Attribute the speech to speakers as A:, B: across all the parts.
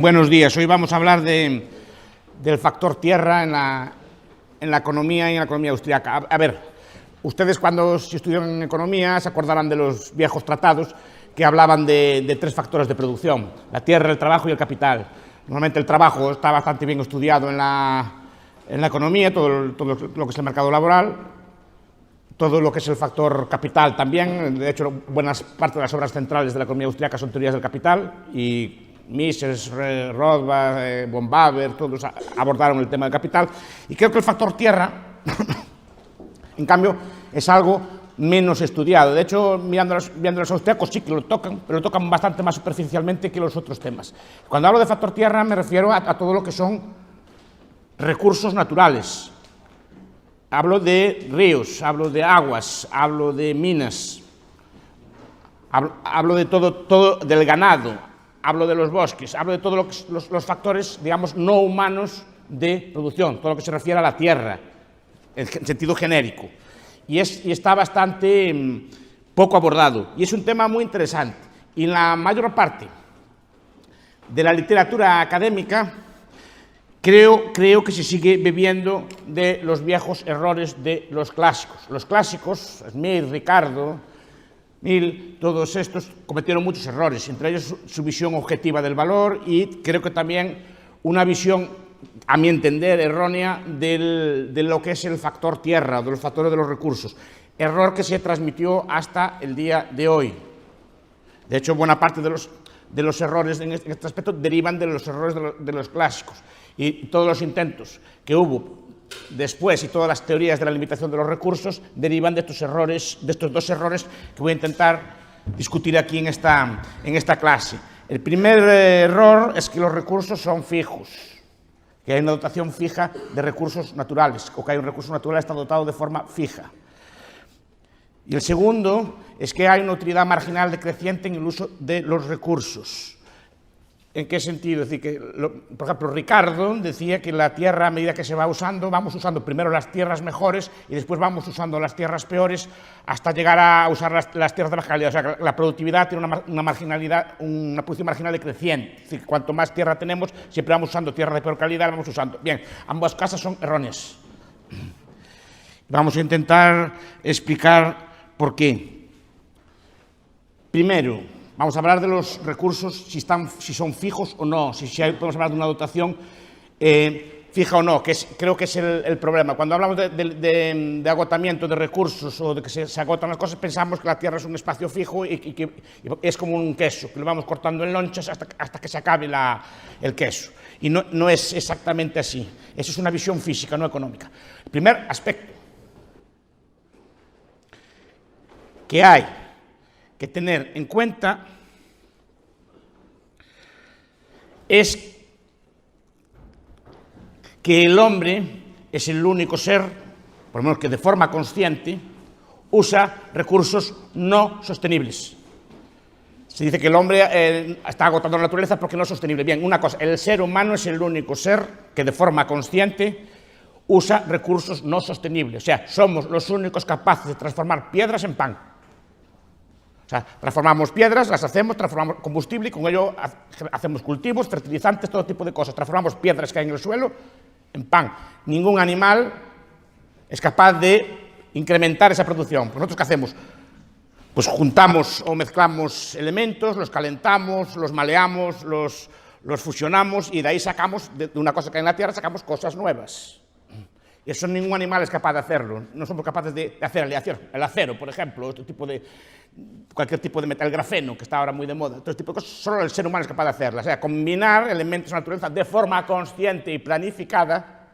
A: Buenos días. Hoy vamos a hablar del factor tierra en la economía y en la economía austríaca. A ver, ustedes cuando estudiaron economía se acordarán de los viejos tratados que hablaban de tres factores de producción: la tierra, el trabajo y el capital. Normalmente el trabajo está bastante bien estudiado en la economía, todo lo que es el mercado laboral, todo lo que es el factor capital también. De hecho, buenas partes de las obras centrales de la economía austríaca son teorías del capital, y Mises, Rothbard, von Baber, todos abordaron el tema del capital. Y creo que el factor tierra, en cambio, es algo menos estudiado. De hecho, viendo los austríacos sí que lo tocan, pero lo tocan bastante más superficialmente que los otros temas. Cuando hablo de factor tierra me refiero a todo lo que son recursos naturales. Hablo de ríos, hablo de aguas, hablo de minas, hablo de todo del ganado. Hablo de los bosques, hablo de todos los factores, digamos, no humanos de producción, todo lo que se refiere a la tierra, en sentido genérico. Y está bastante poco abordado. Y es un tema muy interesante. Y en la mayor parte de la literatura académica creo que se sigue bebiendo de los viejos errores de los clásicos. Los clásicos, Smith, Ricardo, Mill, todos estos cometieron muchos errores, entre ellos su visión objetiva del valor, y creo que también una visión, a mi entender, errónea de lo que es el factor tierra, de los factores de los recursos. Error que se transmitió hasta el día de hoy. De hecho, buena parte de los errores en este aspecto derivan de los errores de los clásicos. Y todos los intentos que hubo después y todas las teorías de la limitación de los recursos derivan de estos dos errores que voy a intentar discutir aquí en esta clase. El primer error es que los recursos son fijos, que hay una dotación fija de recursos naturales, o que hay un recurso natural que está dotado de forma fija. Y el segundo es que hay una utilidad marginal decreciente en el uso de los recursos. ¿En qué sentido? Es decir, que, por ejemplo, Ricardo decía que la tierra, a medida que se va usando, vamos usando primero las tierras mejores y después vamos usando las tierras peores hasta llegar a usar las tierras de baja calidad. O sea, que la productividad tiene una marginalidad, una posición marginal decreciente. Es decir, cuanto más tierra tenemos, siempre vamos usando tierra de peor calidad, la vamos usando. Bien, ambas casas son erróneas. Vamos a intentar explicar por qué. Primero, vamos a hablar de los recursos, si son fijos o no, si podemos hablar de una dotación fija o no, creo que es el problema. Cuando hablamos de agotamiento de recursos o de que se agotan las cosas, pensamos que la tierra es un espacio fijo y que es como un queso, que lo vamos cortando en lonchas hasta que se acabe el queso. Y no es exactamente así. Eso es una visión física, no económica. El primer aspecto que hay que tener en cuenta es que el hombre es el único ser, por lo menos que de forma consciente, usa recursos no sostenibles. Se dice que el hombre está agotando la naturaleza porque no es sostenible. Bien, una cosa, el ser humano es el único ser que de forma consciente usa recursos no sostenibles. O sea, somos los únicos capaces de transformar piedras en pan. O sea, transformamos piedras, las transformamos combustible y con ello hacemos cultivos, fertilizantes, todo tipo de cosas. Transformamos piedras que hay en el suelo en pan. Ningún animal es capaz de incrementar esa producción. Pues nosotros, ¿qué hacemos? Pues juntamos o mezclamos elementos, los calentamos, los maleamos, los fusionamos y de ahí sacamos, de una cosa que hay en la tierra, sacamos cosas nuevas. Y eso ningún animal es capaz de hacerlo. No somos capaces de hacer el acero, por ejemplo, cualquier tipo de metal, el grafeno, que está ahora muy de moda. Todo este tipo de cosas, solo el ser humano es capaz de hacerlas. O sea, combinar elementos de la naturaleza de forma consciente y planificada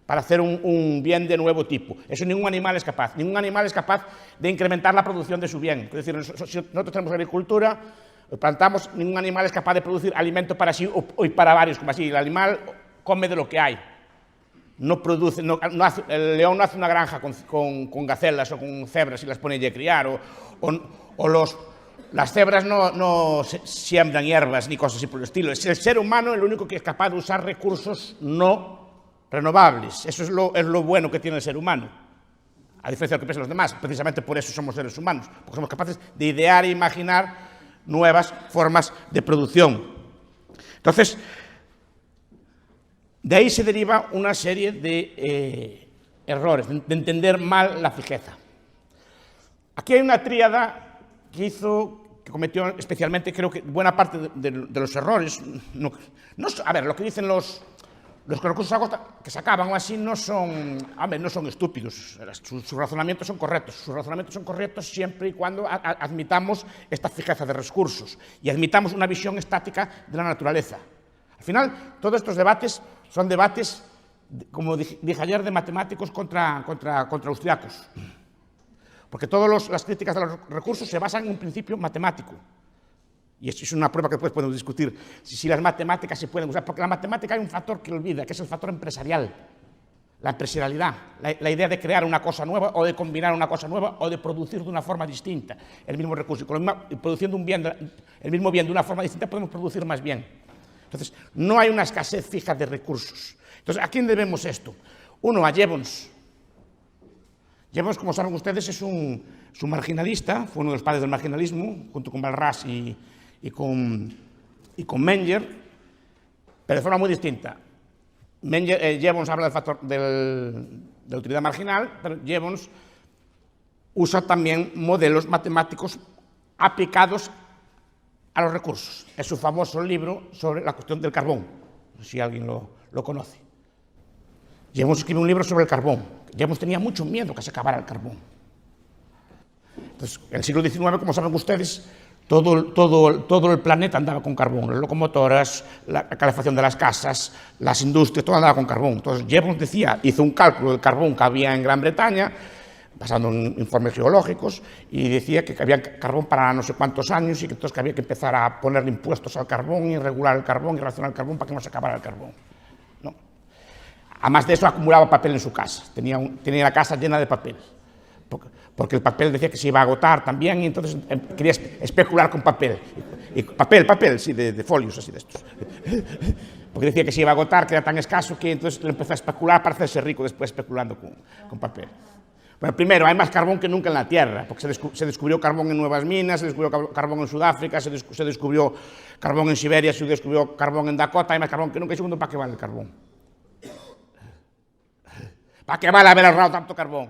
A: para hacer un bien de nuevo tipo. Eso ningún animal es capaz. Ningún animal es capaz de incrementar la producción de su bien. Es decir, si nosotros tenemos agricultura, plantamos, ningún animal es capaz de producir alimento para sí o para varios, como así. El animal come de lo que hay. No produce, el león no hace una granja con gacelas o con cebras y las pone allí a criar, las cebras no siembran hierbas ni cosas así por el estilo. Es el ser humano el único que es capaz de usar recursos no renovables. Eso es lo bueno que tiene el ser humano, a diferencia de lo que piensan los demás. Precisamente por eso somos seres humanos, porque somos capaces de idear e imaginar nuevas formas de producción. Entonces, de ahí se deriva una serie de errores, de entender mal la fijeza. Aquí hay una tríada que cometió especialmente, creo que buena parte de los errores. A ver, lo que dicen los recursos que sacaban o así no son estúpidos. Sus razonamientos son correctos. Sus razonamientos son correctos siempre y cuando admitamos esta fijeza de recursos y admitamos una visión estática de la naturaleza. Al final, todos estos debates son debates, como dije ayer, de matemáticos contra austriacos. Porque todas las críticas de los recursos se basan en un principio matemático. Y esto es una prueba que después podemos discutir, si las matemáticas se pueden usar, porque la matemática hay un factor que olvida, que es el factor empresarial, la empresarialidad, la idea de crear una cosa nueva o de combinar una cosa nueva o de producir de una forma distinta el mismo recurso. Y produciendo el mismo bien de una forma distinta podemos producir más bien. Entonces, no hay una escasez fija de recursos. Entonces, ¿a quién debemos esto? Uno, a Jevons. Jevons, como saben ustedes, es un marginalista, fue uno de los padres del marginalismo, junto con Malraux y con Menger, pero de forma muy distinta. Jevons habla del factor de la utilidad marginal, pero Jevons usa también modelos matemáticos aplicados a los recursos. Es su famoso libro sobre la cuestión del carbón, si alguien lo conoce. Jevons escribe un libro sobre el carbón. Jevons tenía mucho miedo que se acabara el carbón. Entonces, en el siglo XIX, como saben ustedes, todo el planeta andaba con carbón. Las locomotoras, la calefacción de las casas, las industrias, todo andaba con carbón. Entonces, Jevons hizo un cálculo del carbón que había en Gran Bretaña, basado en informes geológicos, y decía que había carbón para no sé cuántos años y que entonces había que empezar a ponerle impuestos al carbón y regular el carbón y racionar el carbón para que no se acabara el carbón. ¿No? Además de eso, acumulaba papel en su casa. Tenía la casa llena de papel. Porque el papel decía que se iba a agotar también y entonces quería especular con papel. Y papel, sí, de folios así de estos. Porque decía que se iba a agotar, que era tan escaso que entonces le empezó a especular para hacerse rico después especulando con papel. Bueno, primero, hay más carbón que nunca en la Tierra, porque se descubrió carbón en nuevas minas, se descubrió carbón en Sudáfrica, se descubrió carbón en Siberia, se descubrió carbón en Dakota, hay más carbón que nunca. Y segundo, ¿para qué vale el carbón? ¿Para qué vale haber ahorrado tanto carbón?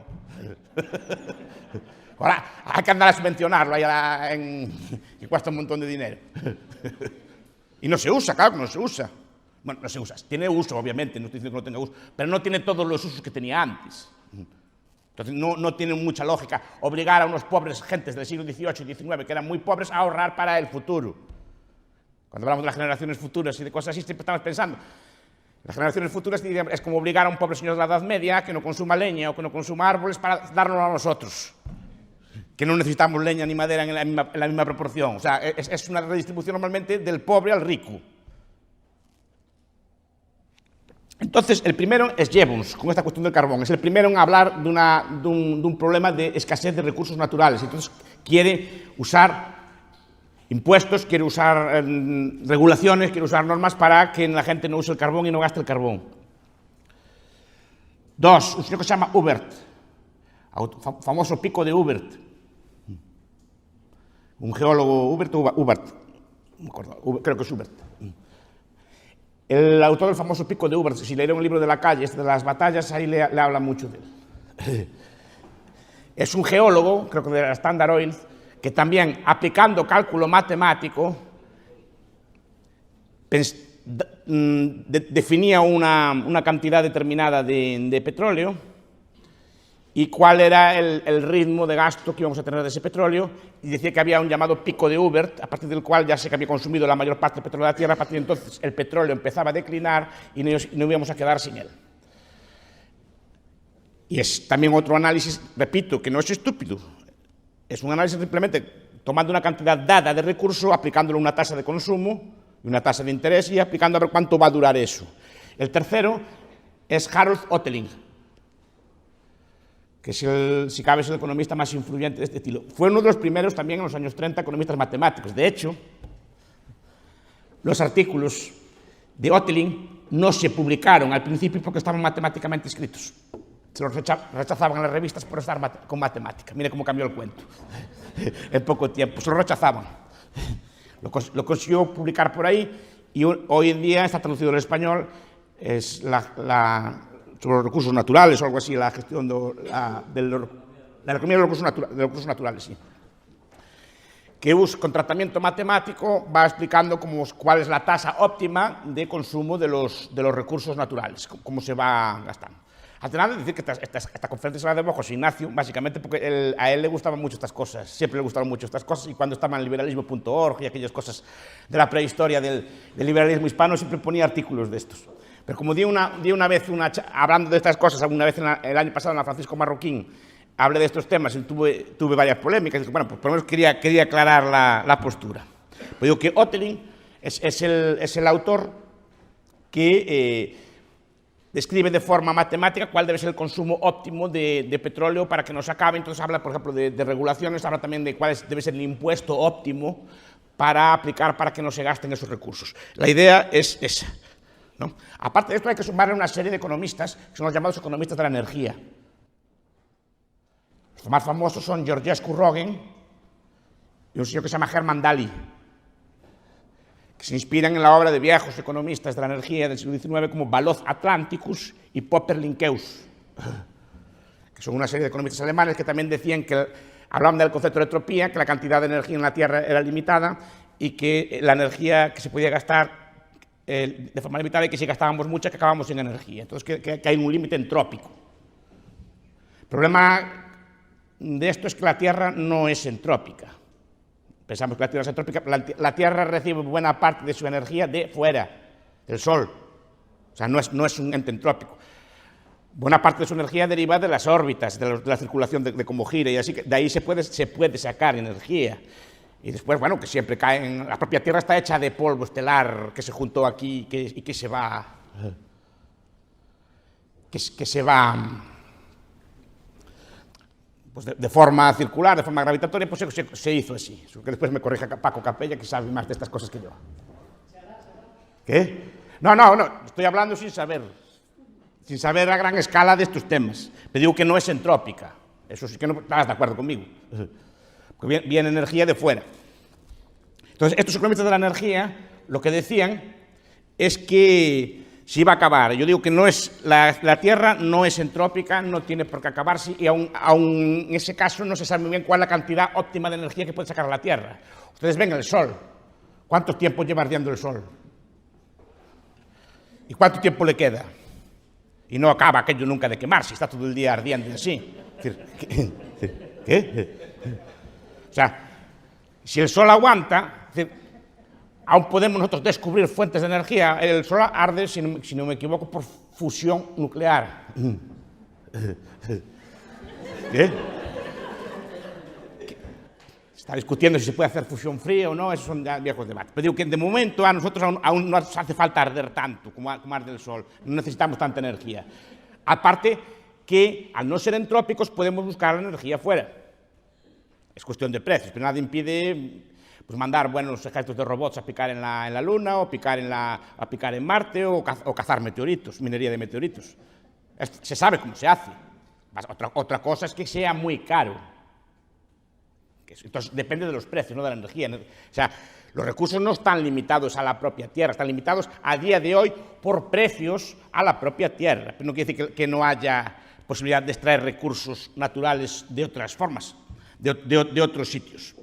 A: Ahora, hay que andar a subvencionarlo, que cuesta un montón de dinero. Y no se usa, claro que no se usa. Bueno, no se usa, tiene uso, obviamente, no estoy diciendo que no tenga uso, pero no tiene todos los usos que tenía antes. Entonces, no tiene mucha lógica obligar a unos pobres gentes del siglo XVIII y XIX, que eran muy pobres, a ahorrar para el futuro. Cuando hablamos de las generaciones futuras y de cosas así, siempre estamos pensando, las generaciones futuras es como obligar a un pobre señor de la Edad Media que no consuma leña o que no consuma árboles para dárnoslo a nosotros, que no necesitamos leña ni madera en la misma proporción. O sea, es una redistribución normalmente del pobre al rico. Entonces, el primero es Jevons, con esta cuestión del carbón. Es el primero en hablar de un problema de escasez de recursos naturales. Entonces, quiere usar impuestos, quiere usar regulaciones, quiere usar normas para que la gente no use el carbón y no gaste el carbón. Dos, un señor que se llama Hubert, famoso pico de Hubert. Un geólogo, Hubert, no me acuerdo, creo que es Hubert. El autor del famoso pico de Hubert, si leyeron un libro de la calle, de las batallas, ahí le habla mucho de él. Es un geólogo, creo que de la Standard Oil, que también, aplicando cálculo matemático, definía una cantidad determinada de petróleo y cuál era el ritmo de gasto que íbamos a tener de ese petróleo, y decía que había un llamado pico de Hubert, a partir del cual ya se había consumido la mayor parte del petróleo de la Tierra. A partir de entonces el petróleo empezaba a declinar y no íbamos a quedar sin él. Y es también otro análisis, repito, que no es estúpido, es un análisis simplemente tomando una cantidad dada de recursos, aplicándole una tasa de consumo y una tasa de interés y aplicando a ver cuánto va a durar eso. El tercero es Harold Hotelling, que si cabe es el economista más influyente de este estilo. Fue uno de los primeros también en los años 30 economistas matemáticos. De hecho, los artículos de Hotelling no se publicaron al principio porque estaban matemáticamente escritos. Se los rechazaban en las revistas por estar con matemática. Mire cómo cambió el cuento en poco tiempo. Se lo rechazaban. Lo consiguió publicar por ahí y hoy en día está traducido al español, es sobre los recursos naturales o algo así, la gestión de la economía de los recursos naturales, sí. Que con tratamiento matemático va explicando cuál es la tasa óptima de consumo de los recursos naturales, cómo se va gastando. Al final, decir que esta conferencia se la debo a José Ignacio, básicamente porque a él le gustaban mucho estas cosas, siempre le gustaron mucho estas cosas, y cuando estaba en liberalismo.org y aquellas cosas de la prehistoria del liberalismo hispano, siempre ponía artículos de estos. Pero como di una vez, hablando de estas cosas, alguna vez el año pasado en la Francisco Marroquín, hablé de estos temas y tuve varias polémicas, y bueno, pues por lo menos quería aclarar la postura. Pues digo que Hotelling es el autor que describe de forma matemática cuál debe ser el consumo óptimo de petróleo para que no se acabe. Entonces habla, por ejemplo, de regulaciones, habla también de cuál debe ser el impuesto óptimo para aplicar para que no se gasten esos recursos. La idea es esa, ¿no? Aparte de esto, hay que sumarle una serie de economistas, que son los llamados economistas de la energía. Los más famosos son Georgescu Roegen y un señor que se llama Hermann Daly, que se inspiran en la obra de viejos economistas de la energía del siglo XIX como Valois Atlanticus y Popper Linnaeus, que son una serie de economistas alemanes que también decían que hablaban del concepto de entropía, que la cantidad de energía en la Tierra era limitada y que la energía que se podía gastar de forma limitada y que si gastábamos mucha que acabábamos sin energía. Entonces que hay un límite entrópico. El problema de esto es que la Tierra no es entrópica. Pensamos que la Tierra es entrópica, la Tierra recibe buena parte de su energía de fuera, del Sol. O sea, no es un ente entrópico. Buena parte de su energía deriva de las órbitas, de la circulación de cómo gira, y así que de ahí se puede sacar energía. Y después, bueno, que siempre caen. La propia Tierra está hecha de polvo estelar que se juntó aquí y que se va. Que se va. Pues de forma circular, de forma gravitatoria, pues se hizo así. Que después me corrija Paco Capella, que sabe más de estas cosas que yo. ¿Qué? No, estoy hablando sin saber a gran escala de estos temas. Pero digo que no es entrópica. Eso sí que no estás de acuerdo conmigo. Porque viene energía de fuera. Entonces, estos economistas de la energía lo que decían es que se iba a acabar. Yo digo que no es la Tierra no es entrópica, no tiene por qué acabarse, y aún en ese caso no se sabe muy bien cuál es la cantidad óptima de energía que puede sacar la Tierra. Ustedes ven el Sol. ¿Cuánto tiempo lleva ardiendo el Sol? ¿Y cuánto tiempo le queda? Y no acaba aquello nunca de quemarse, está todo el día ardiendo y así. ¿Qué? O sea, si el Sol aguanta, aún podemos nosotros descubrir fuentes de energía. El Sol arde, si no me equivoco, por fusión nuclear. ¿Qué? Está discutiendo si se puede hacer fusión fría o no, esos son ya viejos debates. Pero digo que de momento a nosotros aún no nos hace falta arder tanto como arde el Sol, no necesitamos tanta energía. Aparte que al no ser entrópicos podemos buscar la energía fuera. Es cuestión de precios, pero nada impide pues mandar buenos ejércitos de robots a picar en la Luna, o picar en Marte, o cazar meteoritos, minería de meteoritos. Se sabe cómo se hace. Otra cosa es que sea muy caro. Entonces depende de los precios, no de la energía. O sea, los recursos no están limitados a la propia Tierra, están limitados a día de hoy por precios a la propia Tierra. Pero no quiere decir que no haya posibilidad de extraer recursos naturales de otras formas, de otros sitios.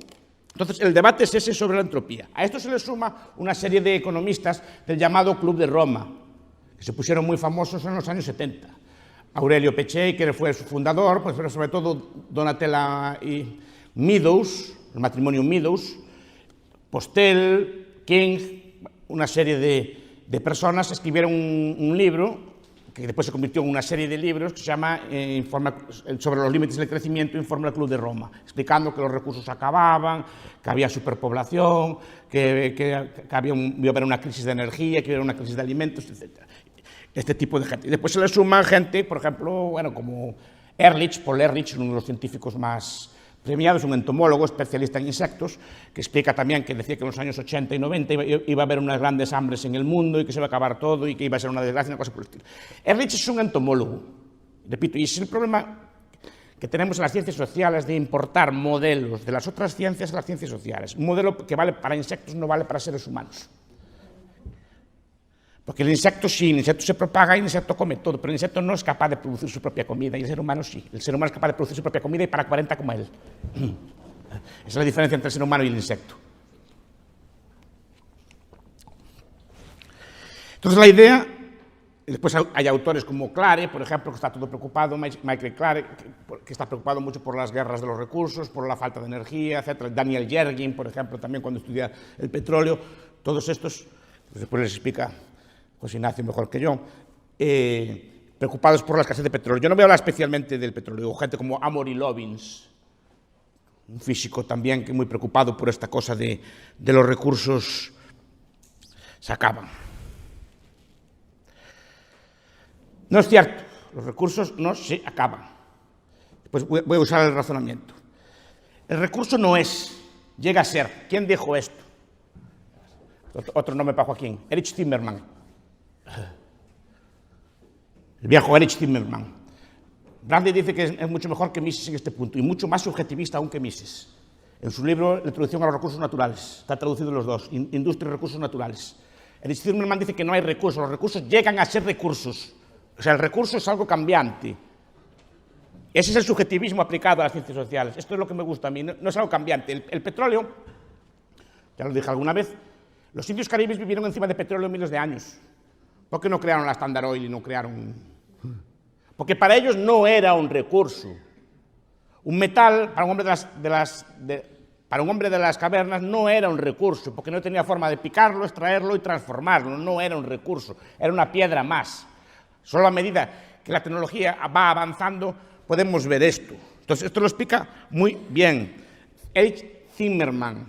A: Entonces, el debate es ese sobre la entropía. A esto se le suma una serie de economistas del llamado Club de Roma, que se pusieron muy famosos en los años 70. Aurelio Peccei, que fue su fundador, pues, pero sobre todo Donatella y Meadows, el matrimonio Meadows, Postel, King, una serie de personas escribieron un libro que después se convirtió en una serie de libros que se llama sobre los límites del crecimiento, Informe del Club de Roma, explicando que los recursos acababan, que había superpoblación, que iba a haber una crisis de energía, que iba a haber una crisis de alimentos, etc. Este tipo de gente. Y después se le suma gente, por ejemplo, bueno, como Paul Ehrlich, uno de los científicos más premiados, un entomólogo especialista en insectos, que explica también que decía que en los años 80 y 90 iba a haber unas grandes hambres en el mundo y que se iba a acabar todo y que iba a ser una desgracia, una cosa por el estilo. Ehrlich es un entomólogo, repito, y es el problema que tenemos en las ciencias sociales de importar modelos de las otras ciencias a las ciencias sociales. Un modelo que vale para insectos no vale para seres humanos. Porque el insecto sí, el insecto se propaga y el insecto come todo, pero el insecto no es capaz de producir su propia comida y el ser humano sí. El ser humano es capaz de producir su propia comida y para 40 como él. Esa es la diferencia entre el ser humano y el insecto. Entonces la idea, después hay autores como Clare, por ejemplo, que está todo preocupado, Michael Clare, que está preocupado mucho por las guerras de los recursos, por la falta de energía, etc. Daniel Yergin, por ejemplo, también cuando estudia el petróleo, todos estos, después les explica José Ignacio mejor que yo, preocupados por la escasez de petróleo. Yo no voy a hablar especialmente del petróleo, gente como Amory Lovins, un físico también que muy preocupado por esta cosa de los recursos se acaban. No es cierto, los recursos no se acaban. Pues voy a usar el razonamiento. El recurso no es, llega a ser. ¿Quién dijo esto? Otro nombre para Joaquín, Erich Zimmermann. El viejo Erich Zimmermann. Brandy dice que es mucho mejor que Mises en este punto y mucho más subjetivista aún que Mises. En su libro La introducción a los recursos naturales, está traducido los dos, Industria y recursos naturales. Erich Zimmermann dice que no hay recursos, los recursos llegan a ser recursos. O sea, el recurso es algo cambiante. Ese es el subjetivismo aplicado a las ciencias sociales. Esto es lo que me gusta a mí, no es algo cambiante. El petróleo, ya lo dije alguna vez, los indios caribes vivieron encima de petróleo miles de años. ¿Por qué no crearon la Standard Oil y no crearon...? Porque para ellos no era un recurso. Un metal, para un hombre de las cavernas, no era un recurso, porque no tenía forma de picarlo, extraerlo y transformarlo. No era un recurso, era una piedra más. Solo a medida que la tecnología va avanzando, podemos ver esto. Entonces, esto lo explica muy bien Erich Zimmermann.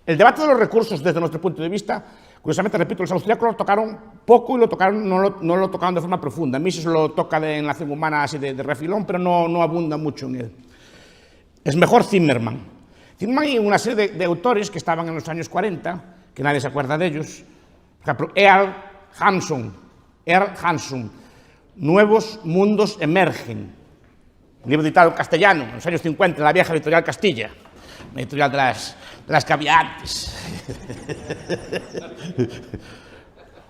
A: El debate de los recursos, desde nuestro punto de vista, curiosamente, repito, los austríacos lo tocaron poco y no lo tocaron de forma profunda. Mises lo toca en la acción humana así de refilón, pero no abunda mucho en él. Es mejor Zimmermann. Zimmermann y una serie de autores que estaban en los años 40, que nadie se acuerda de ellos. Por ejemplo, Earl Hansson, Nuevos mundos emergen. Un libro editado en castellano, en los años 50, en la vieja editorial Castilla. Una editorial de las que había antes.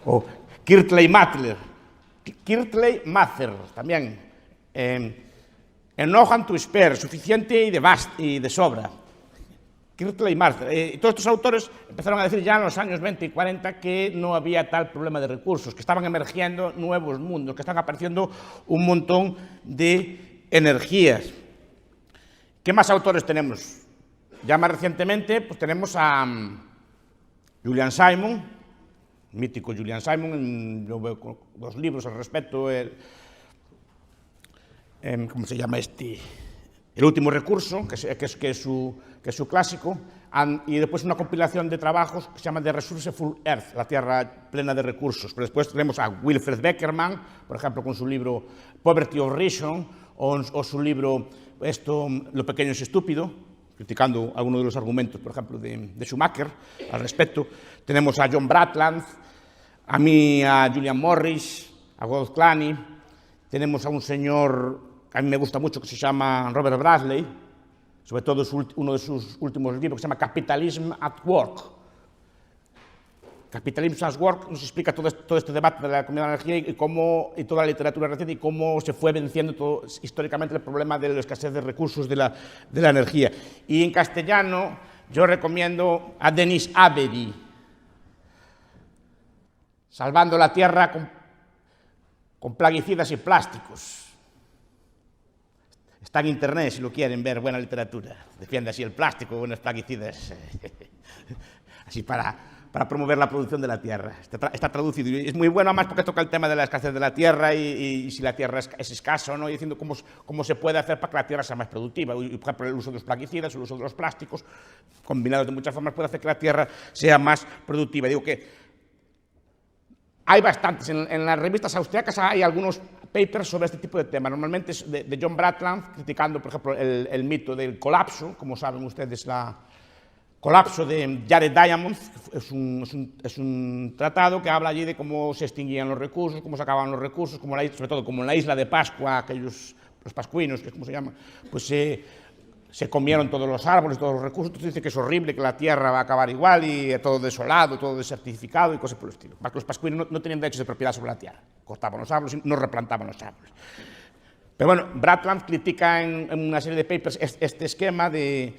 A: O Kirtley Mather, también. Enojan to spare, suficiente y de sobra. Kirtley Mather. Todos estos autores empezaron a decir ya en los años 20 y 40 que no había tal problema de recursos, que estaban emergiendo nuevos mundos, que estaban apareciendo un montón de energías. ¿Qué más autores tenemos? Ya más recientemente pues tenemos a Julian Simon, mítico Julian Simon, yo veo dos libros al respecto, ¿cómo se llama este? El último recurso, que es su clásico, y después una compilación de trabajos que se llama The Resourceful Earth, la Tierra plena de recursos. Pero después tenemos a Wilfred Beckerman, por ejemplo, con su libro Poverty of Reason, o su libro Lo pequeño es estúpido, criticando algunos de los argumentos, por ejemplo, de Schumacher al respecto. Tenemos a John Bratland, a Julian Morris, a Wolf Clanny. Tenemos a un señor que a mí me gusta mucho, que se llama Robert Bradley, sobre todo uno de sus últimos libros, que se llama Capitalism at Work. Capitalism at Work nos explica todo este debate de la economía de la energía y toda la literatura reciente y cómo se fue venciendo históricamente el problema de la escasez de recursos de la energía. Y en castellano yo recomiendo a Denis Avery, Salvando la Tierra con plaguicidas y plásticos. Está en internet si lo quieren ver, buena literatura. Defiende así el plástico, buenos plaguicidas, así para promover la producción de la tierra. Está traducido y es muy bueno además porque toca el tema de la escasez de la tierra y si la tierra es escasa o no, y diciendo cómo se puede hacer para que la tierra sea más productiva. Y, por ejemplo, el uso de los plaguicidas, el uso de los plásticos, combinados de muchas formas, puede hacer que la tierra sea más productiva. Digo que hay bastantes, en las revistas austriacas hay algunos papers sobre este tipo de temas, normalmente es de John Bratland, criticando, por ejemplo, el mito del colapso, como saben ustedes, colapso de Jared Diamond, es un tratado que habla allí de cómo se extinguían los recursos, cómo se acababan los recursos, sobre todo como en la isla de Pascua, los pascuinos, que es como se llama, pues se se comieron todos los árboles, todos los recursos, entonces dice que es horrible, que la tierra va a acabar igual y todo desolado, todo desertificado y cosas por el estilo. Porque los pascuinos no tenían derechos de propiedad sobre la tierra, cortaban los árboles y no replantaban los árboles. Pero bueno, Bradland critica en una serie de papers este esquema de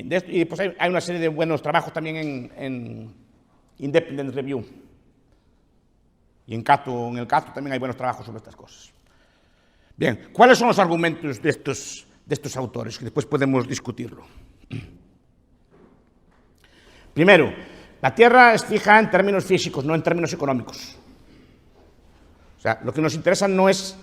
A: esto, y pues hay una serie de buenos trabajos también en Independent Review. Y en el Cato también hay buenos trabajos sobre estas cosas. Bien, ¿cuáles son los argumentos de estos autores? Que después podemos discutirlo. Primero, la Tierra es fija en términos físicos, no en términos económicos. O sea, lo que nos interesa no es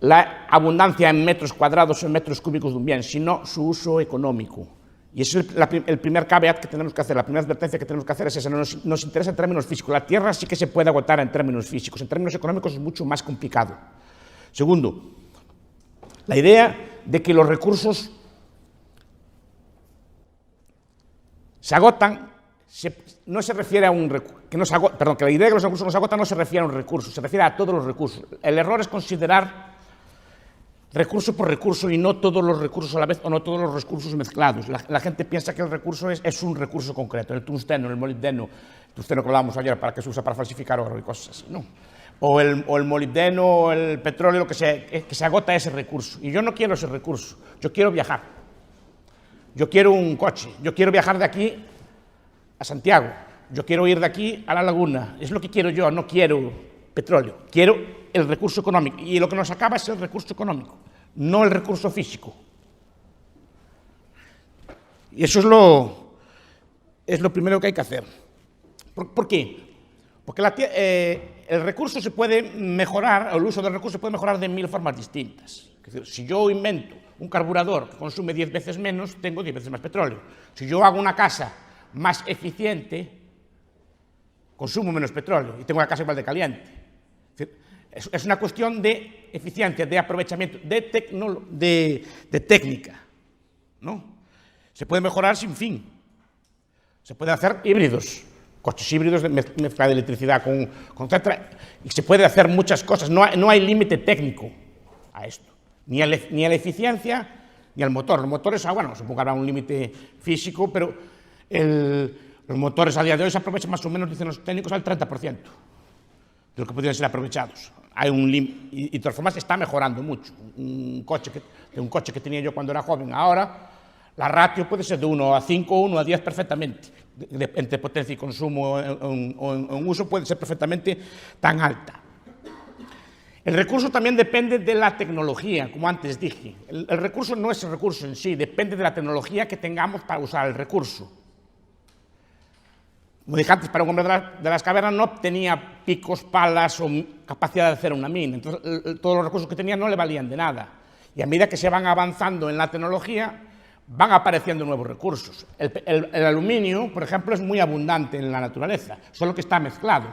A: la abundancia en metros cuadrados o en metros cúbicos de un bien, sino su uso económico. Y ese es el primer caveat que tenemos que hacer, la primera advertencia que tenemos que hacer es esa, nos interesa en términos físicos. La Tierra sí que se puede agotar en términos físicos, en términos económicos es mucho más complicado. Segundo, la idea de que los recursos se agotan, no se refiere a un recurso, que la idea de que los recursos no se agotan no se refiere a un recurso, se refiere a todos los recursos. El error es considerar recurso por recurso y no todos los recursos a la vez o no todos los recursos mezclados. La gente piensa que el recurso es un recurso concreto, el tungsteno, el molibdeno, el tungsteno que hablábamos ayer para que se usa para falsificar oro y cosas así, ¿no? O el molibdeno, o el petróleo, lo que sea, que se agota ese recurso. Y yo no quiero ese recurso, yo quiero viajar. Yo quiero un coche, yo quiero viajar de aquí a Santiago, yo quiero ir de aquí a la laguna, es lo que quiero yo, no quiero petróleo, quiero el recurso económico, y lo que nos acaba es el recurso económico, no el recurso físico. Y eso es lo primero que hay que hacer. ¿Por qué? Porque el recurso se puede mejorar, o el uso del recurso se puede mejorar de 1000 formas distintas. Es decir, si yo invento un carburador que consume 10 veces menos, tengo 10 veces más petróleo. Si yo hago una casa más eficiente, consumo menos petróleo y tengo la casa igual de caliente. Es una cuestión de eficiencia, de aprovechamiento, de técnica, ¿no? Se puede mejorar sin fin. Se puede hacer híbridos, coches híbridos de mezcla de electricidad con etcétera, y se puede hacer muchas cosas. No hay límite técnico a esto, ni a la eficiencia ni al motor. Los motores, bueno, supongo que habrá un límite físico, pero los motores a día de hoy se aprovechan más o menos, dicen los técnicos, al 30% de lo que podrían ser aprovechados. Hay un límite, y de todas formas está mejorando mucho. Un coche que tenía yo cuando era joven, ahora la ratio puede ser de 1 a 5 o 1 a 10 perfectamente, entre potencia y consumo o en uso puede ser perfectamente tan alta. El recurso también depende de la tecnología, como antes dije. El recurso no es el recurso en sí, depende de la tecnología que tengamos para usar el recurso. Como dije antes, para un hombre de las cavernas no tenía picos, palas o capacidad de hacer una mina. Entonces, todos los recursos que tenía no le valían de nada. Y a medida que se van avanzando en la tecnología, van apareciendo nuevos recursos. El aluminio, por ejemplo, es muy abundante en la naturaleza, solo que está mezclado.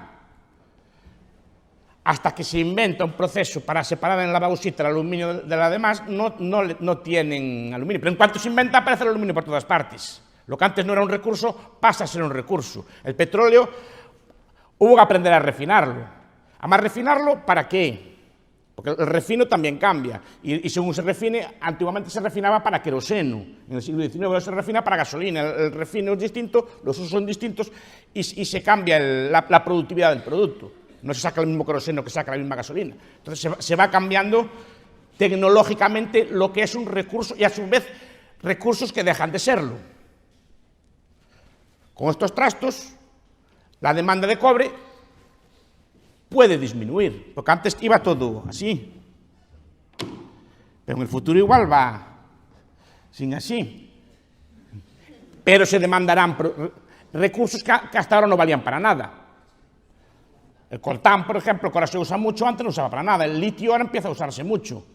A: Hasta que se inventa un proceso para separar en la bauxita el aluminio de la demás, no tienen aluminio. Pero en cuanto se inventa, aparece el aluminio por todas partes. Lo que antes no era un recurso, pasa a ser un recurso. El petróleo, hubo que aprender a refinarlo. Además, ¿refinarlo para qué? Porque el refino también cambia. Y según se refine, antiguamente se refinaba para queroseno. En el siglo XIX se refina para gasolina. El refino es distinto, los usos son distintos y se cambia la productividad del producto. No se saca el mismo queroseno que saca la misma gasolina. Entonces se va cambiando tecnológicamente lo que es un recurso y a su vez recursos que dejan de serlo. Con estos trastos, la demanda de cobre puede disminuir, porque antes iba todo así. Pero en el futuro igual va sin así. Pero se demandarán recursos que hasta ahora no valían para nada. El coltán, por ejemplo, que ahora se usa mucho, antes no usaba para nada. El litio ahora empieza a usarse mucho.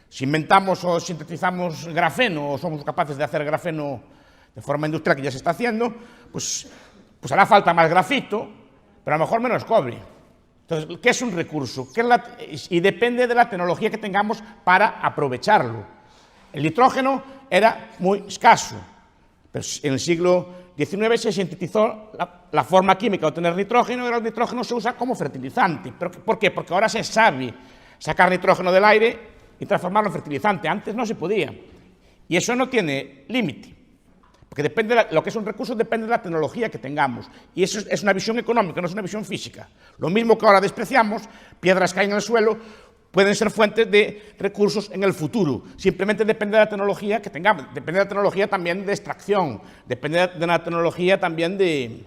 A: Si inventamos o sintetizamos grafeno, o somos capaces de hacer grafeno de forma industrial, que ya se está haciendo, pues hará falta más grafito, pero a lo mejor menos cobre. Entonces, ¿qué es un recurso? Y depende de la tecnología que tengamos para aprovecharlo. El nitrógeno era muy escaso, pero en el siglo XIX se sintetizó la forma química de obtener nitrógeno, y ahora el nitrógeno se usa como fertilizante. ¿Pero por qué? Porque ahora se sabe sacar nitrógeno del aire y transformarlo en fertilizante. Antes no se podía. Y eso no tiene límite. Porque depende lo que es un recurso depende de la tecnología que tengamos. Y eso es una visión económica, no es una visión física. Lo mismo que ahora despreciamos, piedras caen en el suelo, pueden ser fuentes de recursos en el futuro. Simplemente depende de la tecnología que tengamos. Depende de la tecnología también de extracción. Depende de la tecnología también de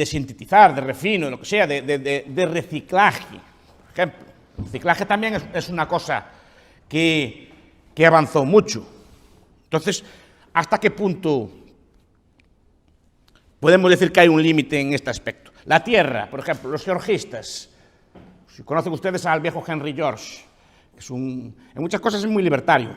A: sintetizar, de refino, de lo que sea, de reciclaje. Por ejemplo, el reciclaje también es una cosa que avanzó mucho. Entonces, ¿hasta qué punto podemos decir que hay un límite en este aspecto? La tierra, por ejemplo, los georgistas. Si conocen ustedes al viejo Henry George, en muchas cosas es muy libertario.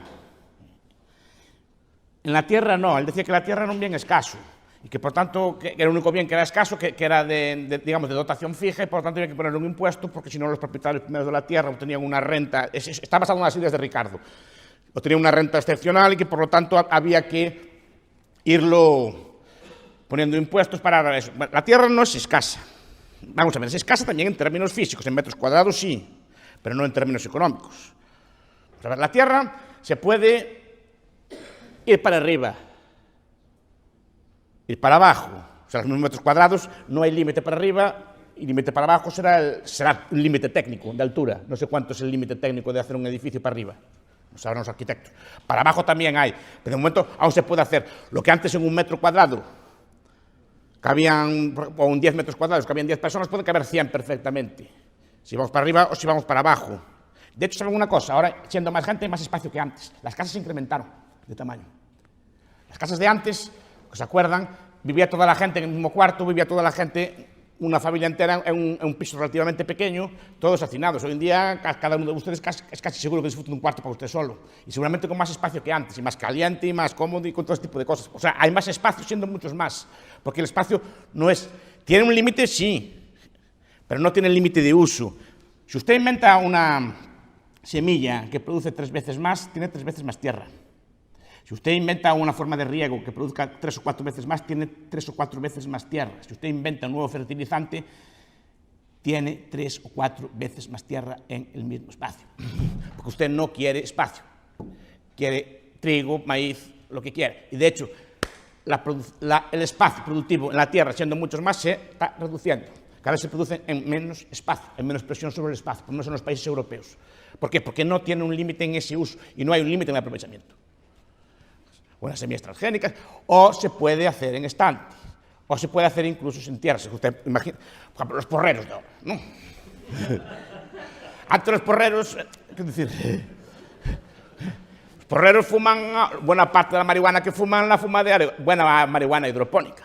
A: En la tierra no, él decía que la tierra era un bien escaso y que por tanto que era el único bien que era escaso, que era digamos, de dotación fija y por tanto había que ponerle un impuesto porque si no los propietarios primeros de la tierra obtenían una renta, está basado en las ideas de Ricardo, obtenían una renta excepcional y que por lo tanto había que irlo poniendo impuestos para eso. La tierra no es escasa. Vamos a ver, es escasa también en términos físicos, en metros cuadrados sí, pero no en términos económicos. A ver, la tierra se puede ir para arriba, ir para abajo, o sea, los mismos metros cuadrados, no hay límite para arriba y límite para abajo será un límite técnico de altura. No sé cuánto es el límite técnico de hacer un edificio para arriba, lo sabrán los arquitectos. Para abajo también hay, pero de momento aún se puede hacer lo que antes en un metro cuadrado cabían, o en 10 metros cuadrados, cabían 10 personas, puede caber 100 perfectamente, si vamos para arriba o si vamos para abajo. De hecho, ¿saben una cosa? Ahora, siendo más gente, hay más espacio que antes. Las casas se incrementaron de tamaño. Las casas de antes, ¿os acuerdan? Vivía toda la gente en el mismo cuarto, vivía toda la gente, una familia entera en un piso relativamente pequeño, todos hacinados. Hoy en día, cada uno de ustedes es casi seguro que disfruta de un cuarto para usted solo. Y seguramente con más espacio que antes, y más caliente, y más cómodo, y con todo este tipo de cosas. O sea, hay más espacio siendo muchos más. Porque el espacio no es... ¿Tiene un límite? Sí, pero no tiene límite de uso. Si usted inventa una semilla que produce 3 veces más, tiene 3 veces más tierra. Si usted inventa una forma de riego que produzca 3 o 4 veces más, tiene 3 o 4 veces más tierra. Si usted inventa un nuevo fertilizante, tiene 3 o 4 veces más tierra en el mismo espacio. Porque usted no quiere espacio. Quiere trigo, maíz, lo que quiera. Y de hecho, el espacio productivo en la tierra, siendo muchos más, se está reduciendo. Cada vez se produce en menos espacio, en menos presión sobre el espacio, por lo menos en los países europeos. ¿Por qué? Porque no tiene un límite en ese uso y no hay un límite en el aprovechamiento. O en las semillas transgénicas, o se puede hacer en estantes, o se puede hacer incluso sin tierra. Si usted imagina, por ejemplo, los porreros de ahora, ¿no? Antes los porreros, ¿qué decir? Los porreros fuman, buena parte de la marihuana que fuman, la fuma de buena marihuana hidropónica.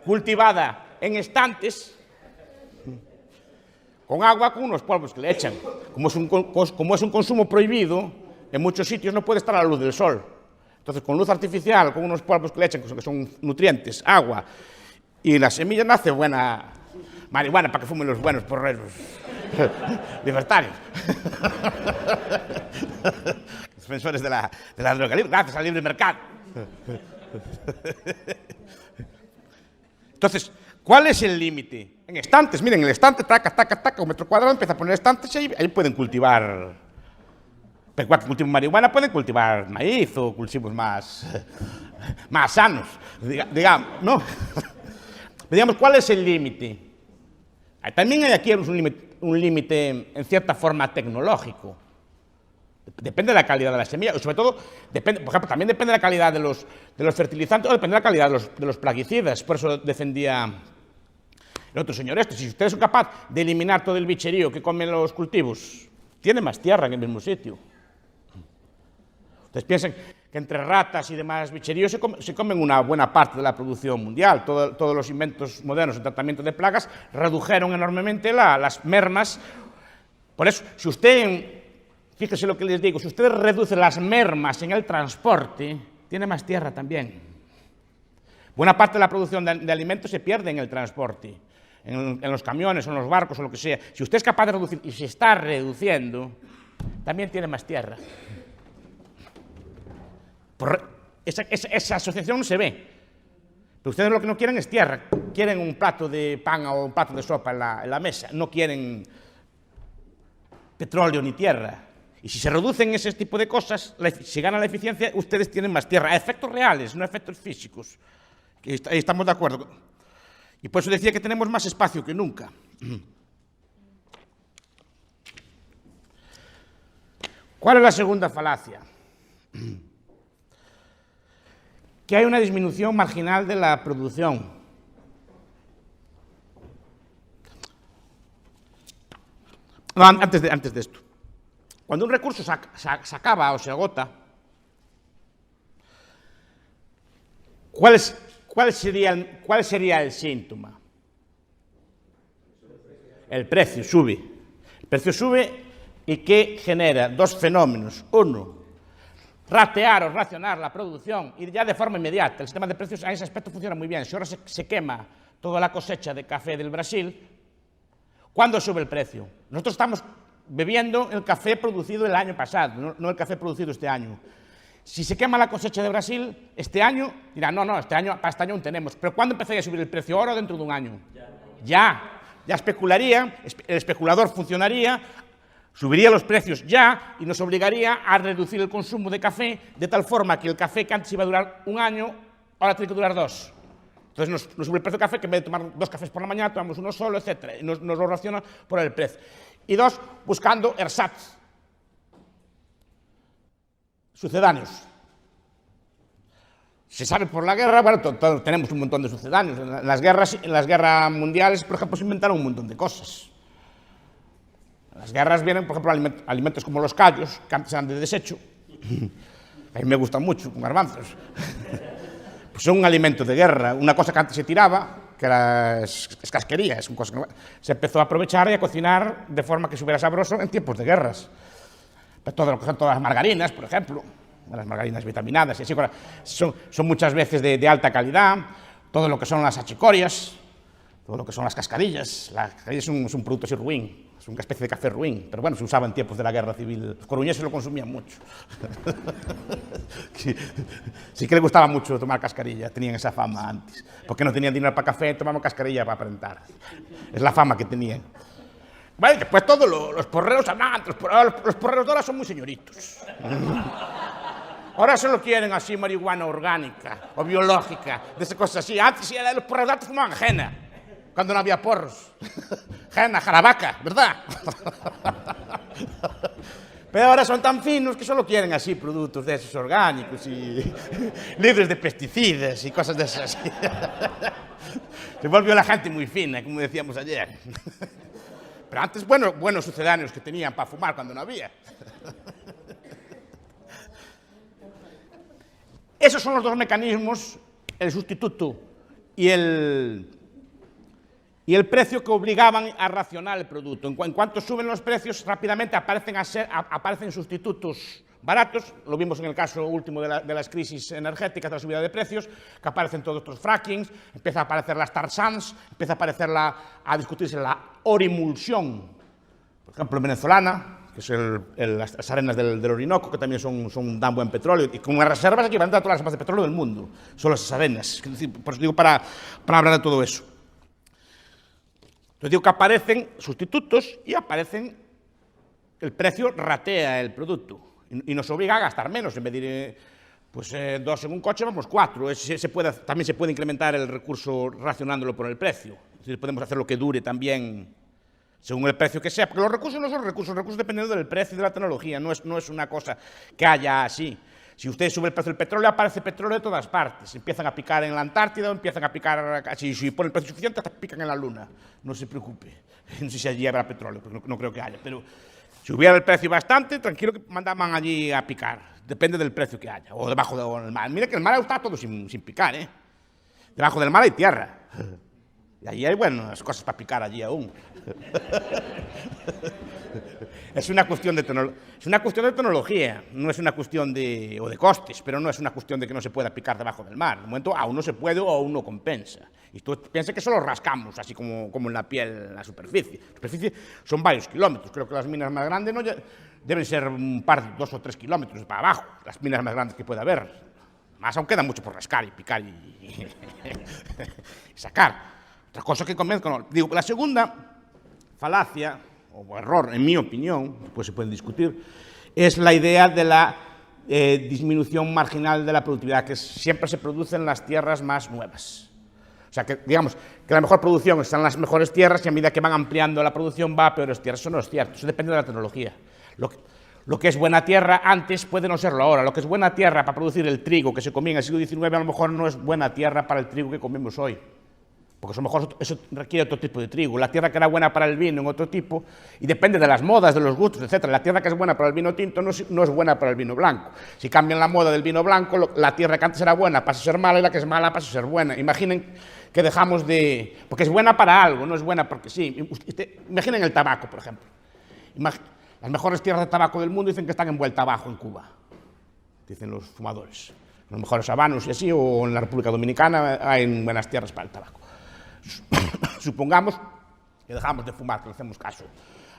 A: Cultivada en estantes, con agua, con unos polvos que le echan. Como es un consumo prohibido, en muchos sitios no puede estar a la luz del sol. Entonces, con luz artificial, con unos polvos que le echan, que son nutrientes, agua, y la semilla nace buena marihuana para que fumen los buenos porreros libertarios. Defensores de la droga libre, gracias al libre mercado. Entonces, ¿cuál es el límite? En estantes, miren, el estante, taca, un metro cuadrado, empieza a poner estantes y ahí pueden cultivar. Pero igual que cultivan marihuana, pueden cultivar maíz o cultivos más sanos, digamos, ¿no? Digamos, ¿cuál es el límite? También hay aquí un límite, en cierta forma, tecnológico. Depende de la calidad de la semilla, sobre todo, por ejemplo, también depende de la calidad de los fertilizantes o depende de la calidad de los plaguicidas. Por eso defendía el otro señor esto. Si ustedes son capaces de eliminar todo el bicherío que comen los cultivos, tiene más tierra en el mismo sitio. Ustedes piensan que entre ratas y demás bicheríos se comen una buena parte de la producción mundial. Todos los inventos modernos en tratamiento de plagas redujeron enormemente las mermas. Por eso, si usted... Fíjese lo que les digo, si usted reduce las mermas en el transporte, tiene más tierra también. Buena parte de la producción de alimentos se pierde en el transporte, en los camiones, o en los barcos, o lo que sea. Si usted es capaz de reducir, y se está reduciendo, también tiene más tierra. Esa asociación no se ve. Pero ustedes lo que no quieren es tierra, quieren un plato de pan o un plato de sopa en la mesa, no quieren petróleo ni tierra. Y si se reducen ese tipo de cosas, si gana la eficiencia, ustedes tienen más tierra. A efectos reales, no a efectos físicos. Ahí estamos de acuerdo. Y por eso decía que tenemos más espacio que nunca. ¿Cuál es la segunda falacia? Que hay una disminución marginal de la producción. No, antes de esto. Cuando un recurso se acaba o se agota, ¿cuál sería el síntoma? El precio sube. El precio sube y ¿qué genera? Dos fenómenos. Uno, ratear o racionar la producción y ya de forma inmediata. El sistema de precios en ese aspecto funciona muy bien. Si ahora se quema toda la cosecha de café del Brasil, ¿cuándo sube el precio? Nosotros estamos bebiendo el café producido el año pasado, no el café producido este año. Si se quema la cosecha de Brasil este año, dirán, no, para este año aún tenemos. Pero ¿cuándo empezaría a subir el precio? ¿Ahora o dentro de un año? Ya especularía, el especulador funcionaría, subiría los precios ya y nos obligaría a reducir el consumo de café de tal forma que el café que antes iba a durar un año, ahora tiene que durar 2. Entonces nos sube el precio del café, que en vez de tomar 2 cafés por la mañana, tomamos uno solo, etc. Y nos lo raciona por el precio. Y 2, buscando ersatz, sucedáneos. Se sabe por la guerra, bueno, todos tenemos un montón de sucedáneos. En las guerras mundiales, por ejemplo, se inventaron un montón de cosas. En las guerras vienen, por ejemplo, alimentos como los callos, que antes eran de desecho. A mí me gustan mucho, con garbanzos. Pues son un alimento de guerra, una cosa que antes se tiraba, que era casquería, es una cosa que se empezó a aprovechar y a cocinar de forma que estuviera sabroso en tiempos de guerras. Pero todo lo que son todas las margarinas, por ejemplo, las margarinas vitaminadas, y así, son muchas veces de alta calidad, todo lo que son las achicorias, todo lo que son las cascadillas. Las cascadillas es un producto así ruin, es una especie de café ruin, pero bueno, se usaba en tiempos de la guerra civil. Los coruñeses lo consumían mucho. Sí que les gustaba mucho tomar cascarilla, tenían esa fama antes. Porque no tenían dinero para café, tomaban cascarilla para aparentar. Es la fama que tenían. Bueno, después todos los porreros hablan, los porreros de ahora son muy señoritos. Ahora solo quieren así marihuana orgánica o biológica, de esas cosas así. Antes los porreros de antes fumaban ajena, cuando no había porros. Ajena, jarabaca, ¿verdad? Pero ahora son tan finos que solo quieren así productos de esos orgánicos y libres de pesticidas y cosas de esas. Se volvió la gente muy fina, como decíamos ayer. Pero antes, buenos sucedáneos que tenían para fumar cuando no había. Esos son los dos mecanismos, el sustituto y el precio, que obligaban a racionar el producto. En cuanto suben los precios, rápidamente aparecen sustitutos baratos. Lo vimos en el caso último de las crisis energéticas, de la subida de precios, que aparecen todos estos frackings, empieza a aparecer las tar sands, empieza a discutirse la orimulsión, por ejemplo, venezolana, que son las arenas del Orinoco, que también dan buen petróleo, y con unas reservas equivalentes a todas las reservas de petróleo del mundo, son las arenas. Por eso digo, para hablar de todo eso. Entonces digo que aparecen sustitutos y el precio ratea el producto y nos obliga a gastar menos. En vez de ir 2 en un coche, vamos 4. También se puede incrementar el recurso racionándolo por el precio. Es decir, podemos hacer lo que dure también según el precio que sea, porque los recursos no son recursos, los recursos dependiendo del precio y de la tecnología, no es una cosa que haya así. Si usted sube el precio del petróleo, aparece petróleo de todas partes. Empiezan a picar en la Antártida, empiezan a picar, si pone el precio suficiente, hasta pican en la Luna. No se preocupe. No sé si allí habrá petróleo, porque no creo que haya. Pero si hubiera el precio bastante, tranquilo que mandaban allí a picar. Depende del precio que haya, o debajo del mar. Mira que el mar está todo sin picar, ¿eh? Debajo del mar hay tierra. Y allí hay buenas cosas para picar allí aún. Es una cuestión de tecnología, no es una cuestión de costes, pero no es una cuestión de que no se pueda picar debajo del mar. De momento aún no se puede o aún no compensa. Y tú piensas que solo rascamos, así como en la piel, en la superficie. La superficie son varios kilómetros. Creo que las minas más grandes deben ser 2 o 3 kilómetros para abajo, las minas más grandes que pueda haber. Más aún queda mucho por rascar y picar y sacar. Otra cosa que convenzco, no. Digo, la segunda falacia o error, en mi opinión, pues se puede discutir, es la idea de la disminución marginal de la productividad, que siempre se produce en las tierras más nuevas. O sea, que digamos que la mejor producción está en las mejores tierras y a medida que van ampliando la producción va a peores tierras. Eso no es cierto, eso depende de la tecnología. Lo que es buena tierra antes puede no serlo ahora. Lo que es buena tierra para producir el trigo que se comía en el siglo XIX a lo mejor no es buena tierra para el trigo que comemos hoy. Porque a lo mejor eso requiere otro tipo de trigo. La tierra que era buena para el vino en otro tipo, y depende de las modas, de los gustos, etc. La tierra que es buena para el vino tinto no es buena para el vino blanco. Si cambian la moda del vino blanco, la tierra que antes era buena pasa a ser mala y la que es mala pasa a ser buena. Imaginen que dejamos de... Porque es buena para algo, no es buena porque sí. Imaginen el tabaco, por ejemplo. Las mejores tierras de tabaco del mundo dicen que están envueltas abajo en Cuba, dicen los fumadores. Los mejores habanos y así, o en la República Dominicana hay buenas tierras para el tabaco. Supongamos que dejamos de fumar, que le hacemos caso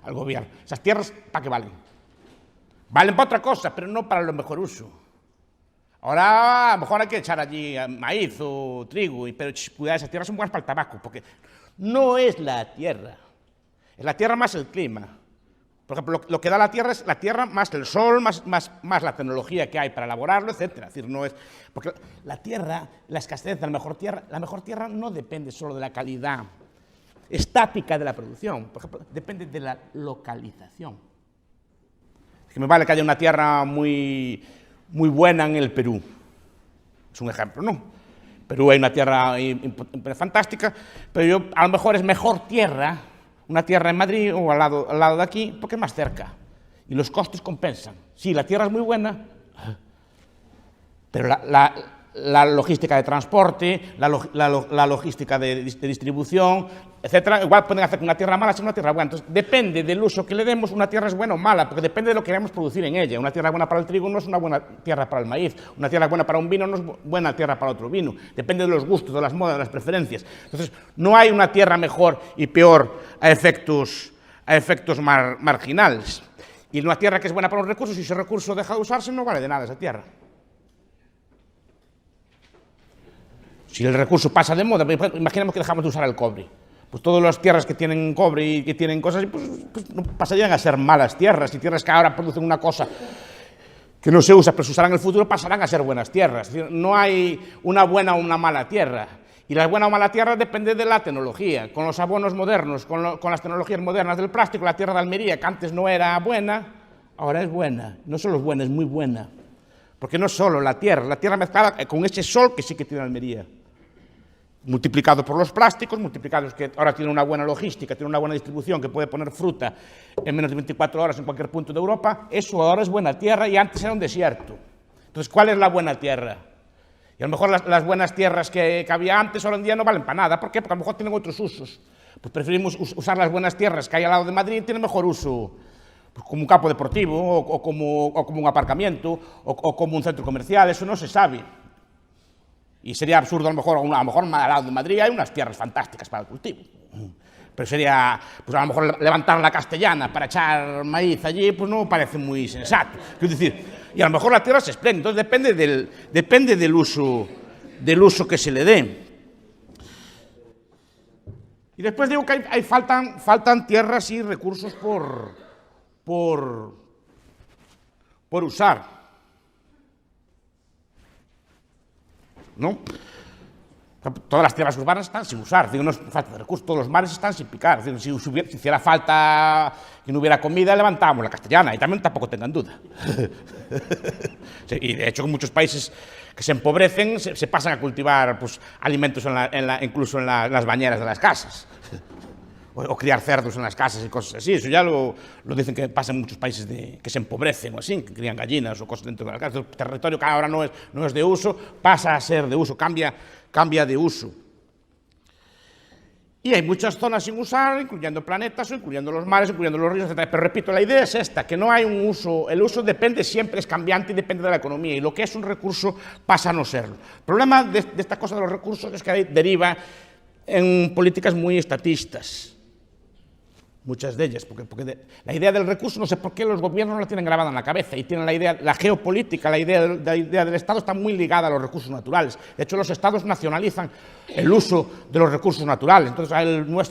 A: al gobierno. Esas tierras, ¿para qué valen? Valen para otra cosa, pero no para el mejor uso. Ahora, a lo mejor hay que echar allí maíz o trigo, pero cuidado, esas tierras son buenas para el tabaco, porque no es la tierra. Es la tierra más el clima. Por ejemplo, lo que da la tierra es la tierra más el sol, más la tecnología que hay para elaborarlo, etc. Es decir, no es... Porque la tierra, la escasez de la mejor tierra no depende solo de la calidad estática de la producción. Por ejemplo, depende de la localización. Es que me vale que haya una tierra muy buena en el Perú. Es un ejemplo, ¿no? Perú hay una tierra fantástica, pero a lo mejor es mejor tierra una tierra en Madrid o al lado de aquí, porque es más cerca. Y los costes compensan. Sí, la tierra es muy buena, pero la logística de transporte, la logística de distribución, etcétera, igual pueden hacer que una tierra mala sea una tierra buena. Entonces, depende del uso que le demos, una tierra es buena o mala, porque depende de lo que queremos producir en ella. Una tierra buena para el trigo no es una buena tierra para el maíz. Una tierra buena para un vino no es buena tierra para otro vino. Depende de los gustos, de las modas, de las preferencias. Entonces, no hay una tierra mejor y peor a efectos marginales. Y una tierra que es buena para un recurso, si ese recurso deja de usarse, no vale de nada esa tierra. Si el recurso pasa de moda, imaginemos que dejamos de usar el cobre. Pues todas las tierras que tienen cobre y que tienen cosas, pues pasarían a ser malas tierras. Y tierras que ahora producen una cosa que no se usa, pero se usará en el futuro, pasarán a ser buenas tierras. Es decir, no hay una buena o una mala tierra. Y la buena o mala tierra depende de la tecnología. Con los abonos modernos, con las tecnologías modernas del plástico, la tierra de Almería, que antes no era buena, ahora es buena. No solo es buena, es muy buena. Porque no es solo la tierra mezclada con ese sol que sí que tiene Almería. Multiplicado por los plásticos, multiplicados que ahora tiene una buena logística, tiene una buena distribución, que puede poner fruta en menos de 24 horas en cualquier punto de Europa, eso ahora es buena tierra y antes era un desierto. Entonces, ¿cuál es la buena tierra? Y a lo mejor las buenas tierras que había antes, ahora en día no valen para nada. ¿Por qué? Porque a lo mejor tienen otros usos. Pues preferimos usar las buenas tierras que hay al lado de Madrid, tienen mejor uso, pues como un campo deportivo, o como un aparcamiento, o como un centro comercial, eso no se sabe. Y sería absurdo, a lo mejor al lado de Madrid hay unas tierras fantásticas para el cultivo. Pero sería, pues a lo mejor levantar la Castellana para echar maíz allí, pues no parece muy sensato. Quiero decir, y a lo mejor la tierra se esplende, entonces depende del uso que se le dé. Y después digo que faltan tierras y recursos por usar. ¿No? Todas las tierras urbanas están sin usar, no es falta de recursos, todos los mares están sin picar. Si hiciera falta que no hubiera comida, levantábamos la Castellana, y también tampoco tengan duda. Y de hecho, en muchos países que se empobrecen, se pasan a cultivar pues, alimentos incluso en las bañeras de las casas. O criar cerdos en las casas y cosas así. Eso ya lo dicen que pasa en muchos países que se empobrecen o así, que crían gallinas o cosas dentro de las casas. El territorio que ahora no es de uso, pasa a ser de uso, cambia de uso. Y hay muchas zonas sin usar, incluyendo planetas, incluyendo los mares, incluyendo los ríos, etc. Pero repito, la idea es esta, que no hay un uso, el uso depende siempre, es cambiante y depende de la economía, y lo que es un recurso pasa a no serlo. El problema de esta cosa de los recursos es que deriva en políticas muy estatistas. muchas de ellas, porque la idea del recurso, no sé por qué los gobiernos no la tienen grabada en la cabeza y tienen la idea, la geopolítica, la idea del Estado está muy ligada a los recursos naturales. De hecho, los Estados nacionalizan el uso de los recursos naturales. Entonces,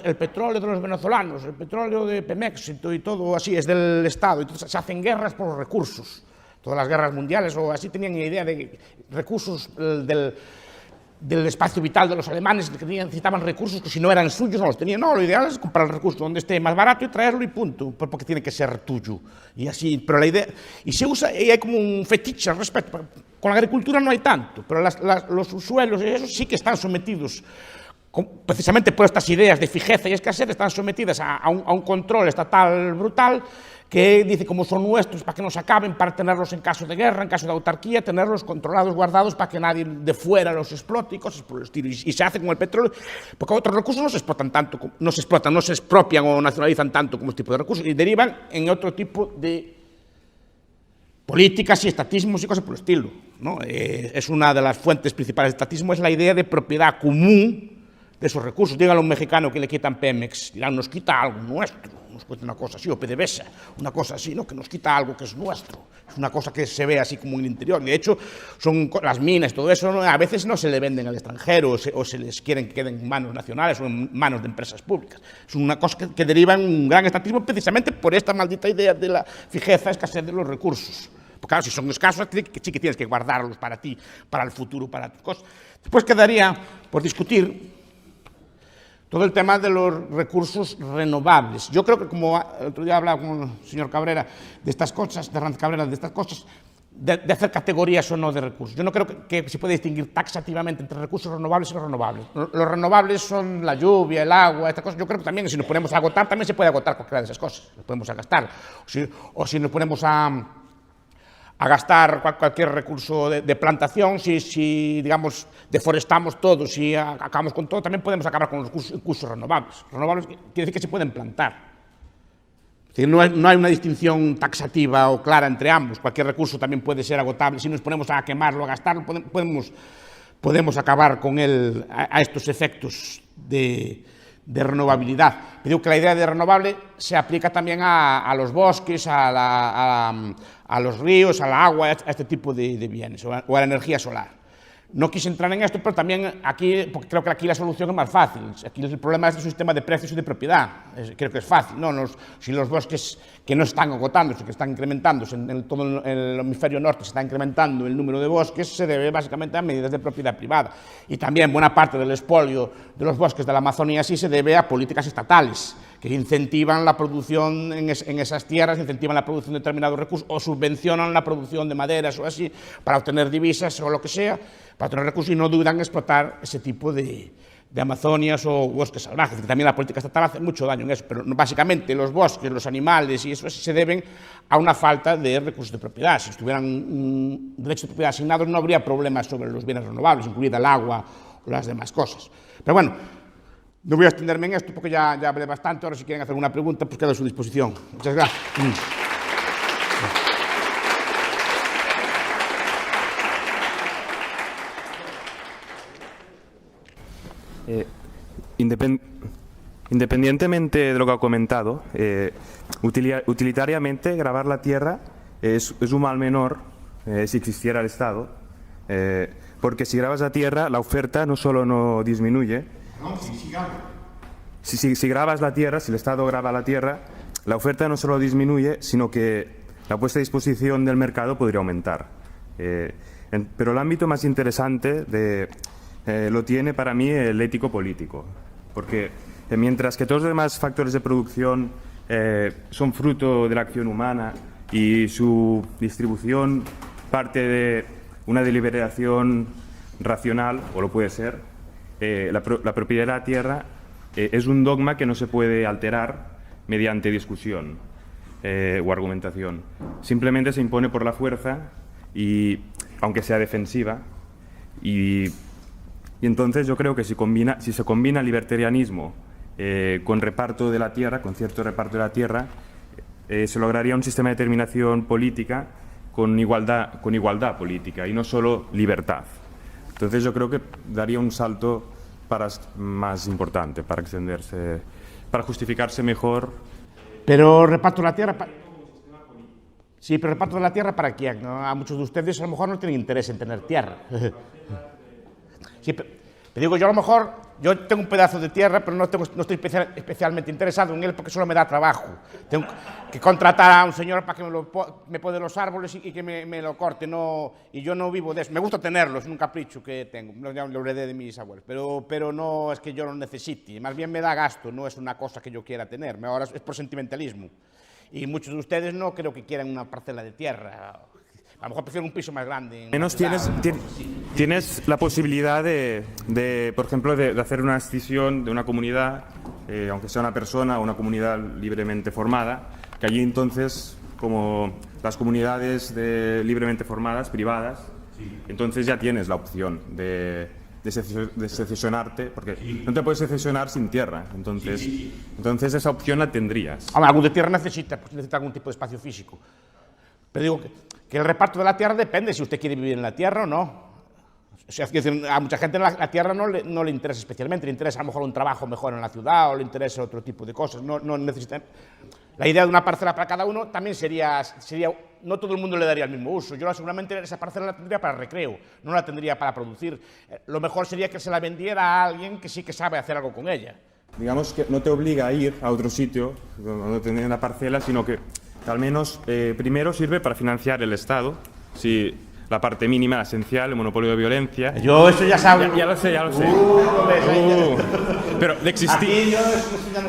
A: el petróleo de los venezolanos, el petróleo de Pemex y todo así es del Estado. Entonces, se hacen guerras por los recursos. Todas las guerras mundiales o así tenían idea de recursos del espacio vital de los alemanes, que necesitaban recursos que si no eran suyos no los tenían. No, lo ideal es comprar el recurso donde esté más barato y traerlo y punto, porque tiene que ser tuyo. Y así, pero la idea, y se usa, y hay como un fetiche al respecto. Con la agricultura no hay tanto, pero los suelos y eso sí que están sometidos, precisamente por estas ideas de fijeza y escasez, están sometidas a un control estatal brutal, que dice como son nuestros para que nos acaben, para tenerlos en caso de guerra, en caso de autarquía, tenerlos controlados, guardados para que nadie de fuera los explote y cosas por el estilo. Y se hace con el petróleo, porque otros recursos no se explotan tanto, no se expropian o nacionalizan tanto como este tipo de recursos y derivan en otro tipo de políticas y estatismos y cosas por el estilo, ¿no? Es una de las fuentes principales de estatismo, es la idea de propiedad común de esos recursos. Díganle a un mexicano que le quitan Pemex, dirán, nos quita algo nuestro. Nos cuesta una cosa así, o PDVSA, una cosa así, ¿no? Que nos quita algo que es nuestro. Es una cosa que se ve así como en el interior. De hecho, son las minas, todo eso, ¿no? A veces no se le venden al extranjero o se les quieren que queden en manos nacionales o en manos de empresas públicas. Es una cosa que deriva en un gran estatismo precisamente por esta maldita idea de la fijeza, escasez de los recursos. Porque claro, si son escasos, sí que tienes que guardarlos para ti, para el futuro, para tus cosas. Después quedaría por discutir todo el tema de los recursos renovables. Yo creo que, como el otro día hablaba con el señor Cabrera de estas cosas, de Ranz Cabrera, de estas cosas, de hacer categorías o no de recursos. Yo no creo que se pueda distinguir taxativamente entre recursos renovables y no renovables. Los renovables son la lluvia, el agua, estas cosas. Yo creo que también, si nos ponemos a agotar, también se puede agotar cualquiera de esas cosas. Nos podemos a gastar. O si nos ponemos a gastar cualquier recurso de plantación, si digamos, deforestamos todo, si acabamos con todo, también podemos acabar con los recursos renovables. Renovables quiere decir que se pueden plantar. Es decir, no hay una distinción taxativa o clara entre ambos. Cualquier recurso también puede ser agotable. Si nos ponemos a quemarlo, a gastarlo, podemos acabar con él a estos efectos de renovabilidad. Digo que la idea de renovable se aplica también a los bosques, a los ríos, al agua, a este tipo de bienes, o a la energía solar. No quise entrar en esto, pero también aquí, porque creo que aquí la solución es más fácil. Aquí el problema es el sistema de precios y de propiedad. Creo que es fácil, ¿no? Si los bosques que no están agotándose, que están incrementándose, en todo el hemisferio norte se está incrementando el número de bosques, se debe básicamente a medidas de propiedad privada. Y también buena parte del expolio de los bosques de la Amazonía sí se debe a políticas estatales, que incentivan la producción en esas tierras, incentivan la producción de determinados recursos o subvencionan la producción de maderas o así para obtener divisas o lo que sea, para obtener recursos y no dudan en explotar ese tipo de Amazonias o bosques salvajes, que también la política estatal hace mucho daño en eso, pero básicamente los bosques, los animales y eso se deben a una falta de recursos de propiedad. Si estuvieran un derecho de propiedad asignados no habría problemas sobre los bienes renovables, incluida el agua o las demás cosas. Pero bueno, no voy a extenderme en esto porque ya hablé bastante. Ahora si quieren hacer alguna pregunta, pues quedo a su disposición. Muchas gracias.
B: Independientemente de lo que ha comentado, utilitariamente grabar la tierra es un mal menor si existiera el Estado, porque si grabas la tierra, la oferta no solo no disminuye. Si grabas la tierra, si el Estado graba la tierra, la oferta no solo disminuye, sino que la puesta a disposición del mercado podría aumentar. Pero el ámbito más interesante lo tiene para mí el ético-político, porque mientras que todos los demás factores de producción son fruto de la acción humana y su distribución parte de una deliberación racional, o lo puede ser, la propiedad de la tierra es un dogma que no se puede alterar mediante discusión o argumentación. Simplemente se impone por la fuerza, aunque sea defensiva, y entonces yo creo que si se combina libertarianismo con reparto de la tierra, con cierto reparto de la tierra, se lograría un sistema de determinación política con igualdad política y no solo libertad. Entonces yo creo que daría un salto más importante para extenderse, para justificarse mejor
A: Pero reparto la tierra... Sí, pero reparto de la tierra ¿para quién? ¿No? A muchos de ustedes a lo mejor no tienen interés en tener tierra. Sí, pero digo, yo a lo mejor, yo tengo un pedazo de tierra, pero no estoy especialmente interesado en él porque solo me da trabajo. Tengo que contratar a un señor para que me pode los árboles y que me lo corte, no, y yo no vivo de eso. Me gusta tenerlos, es un capricho que tengo, lo heredé de mis abuelos, pero no es que yo lo necesite, más bien me da gasto, no es una cosa que yo quiera tener, ahora es por sentimentalismo. Y muchos de ustedes no creo que quieran una parcela de tierra. A lo mejor prefieren un piso más grande.
B: Menos tienes la posibilidad por ejemplo, de hacer una escisión de una comunidad, aunque sea una persona o una comunidad libremente formada, que allí entonces, como las comunidades libremente formadas, privadas, entonces ya tienes la opción de secesionarte, porque no te puedes secesionar sin tierra, entonces esa opción la tendrías.
A: Algún de tierra necesita algún tipo de espacio físico. Pero digo que el reparto de la tierra depende si usted quiere vivir en la tierra o no. O sea, a mucha gente la tierra no le interesa especialmente, le interesa a lo mejor un trabajo mejor en la ciudad o le interesa otro tipo de cosas. No necesita... La idea de una parcela para cada uno también sería no todo el mundo le daría el mismo uso. Yo seguramente esa parcela la tendría para recreo, no la tendría para producir. Lo mejor sería que se la vendiera a alguien que sí que sabe hacer algo con ella.
B: Digamos que no te obliga a ir a otro sitio donde tener una parcela, sino que al menos primero sirve para financiar el Estado, si la parte mínima, la esencial, el monopolio de violencia.
A: Yo eso ya sabía.
B: Ya lo sé. Pero de existir,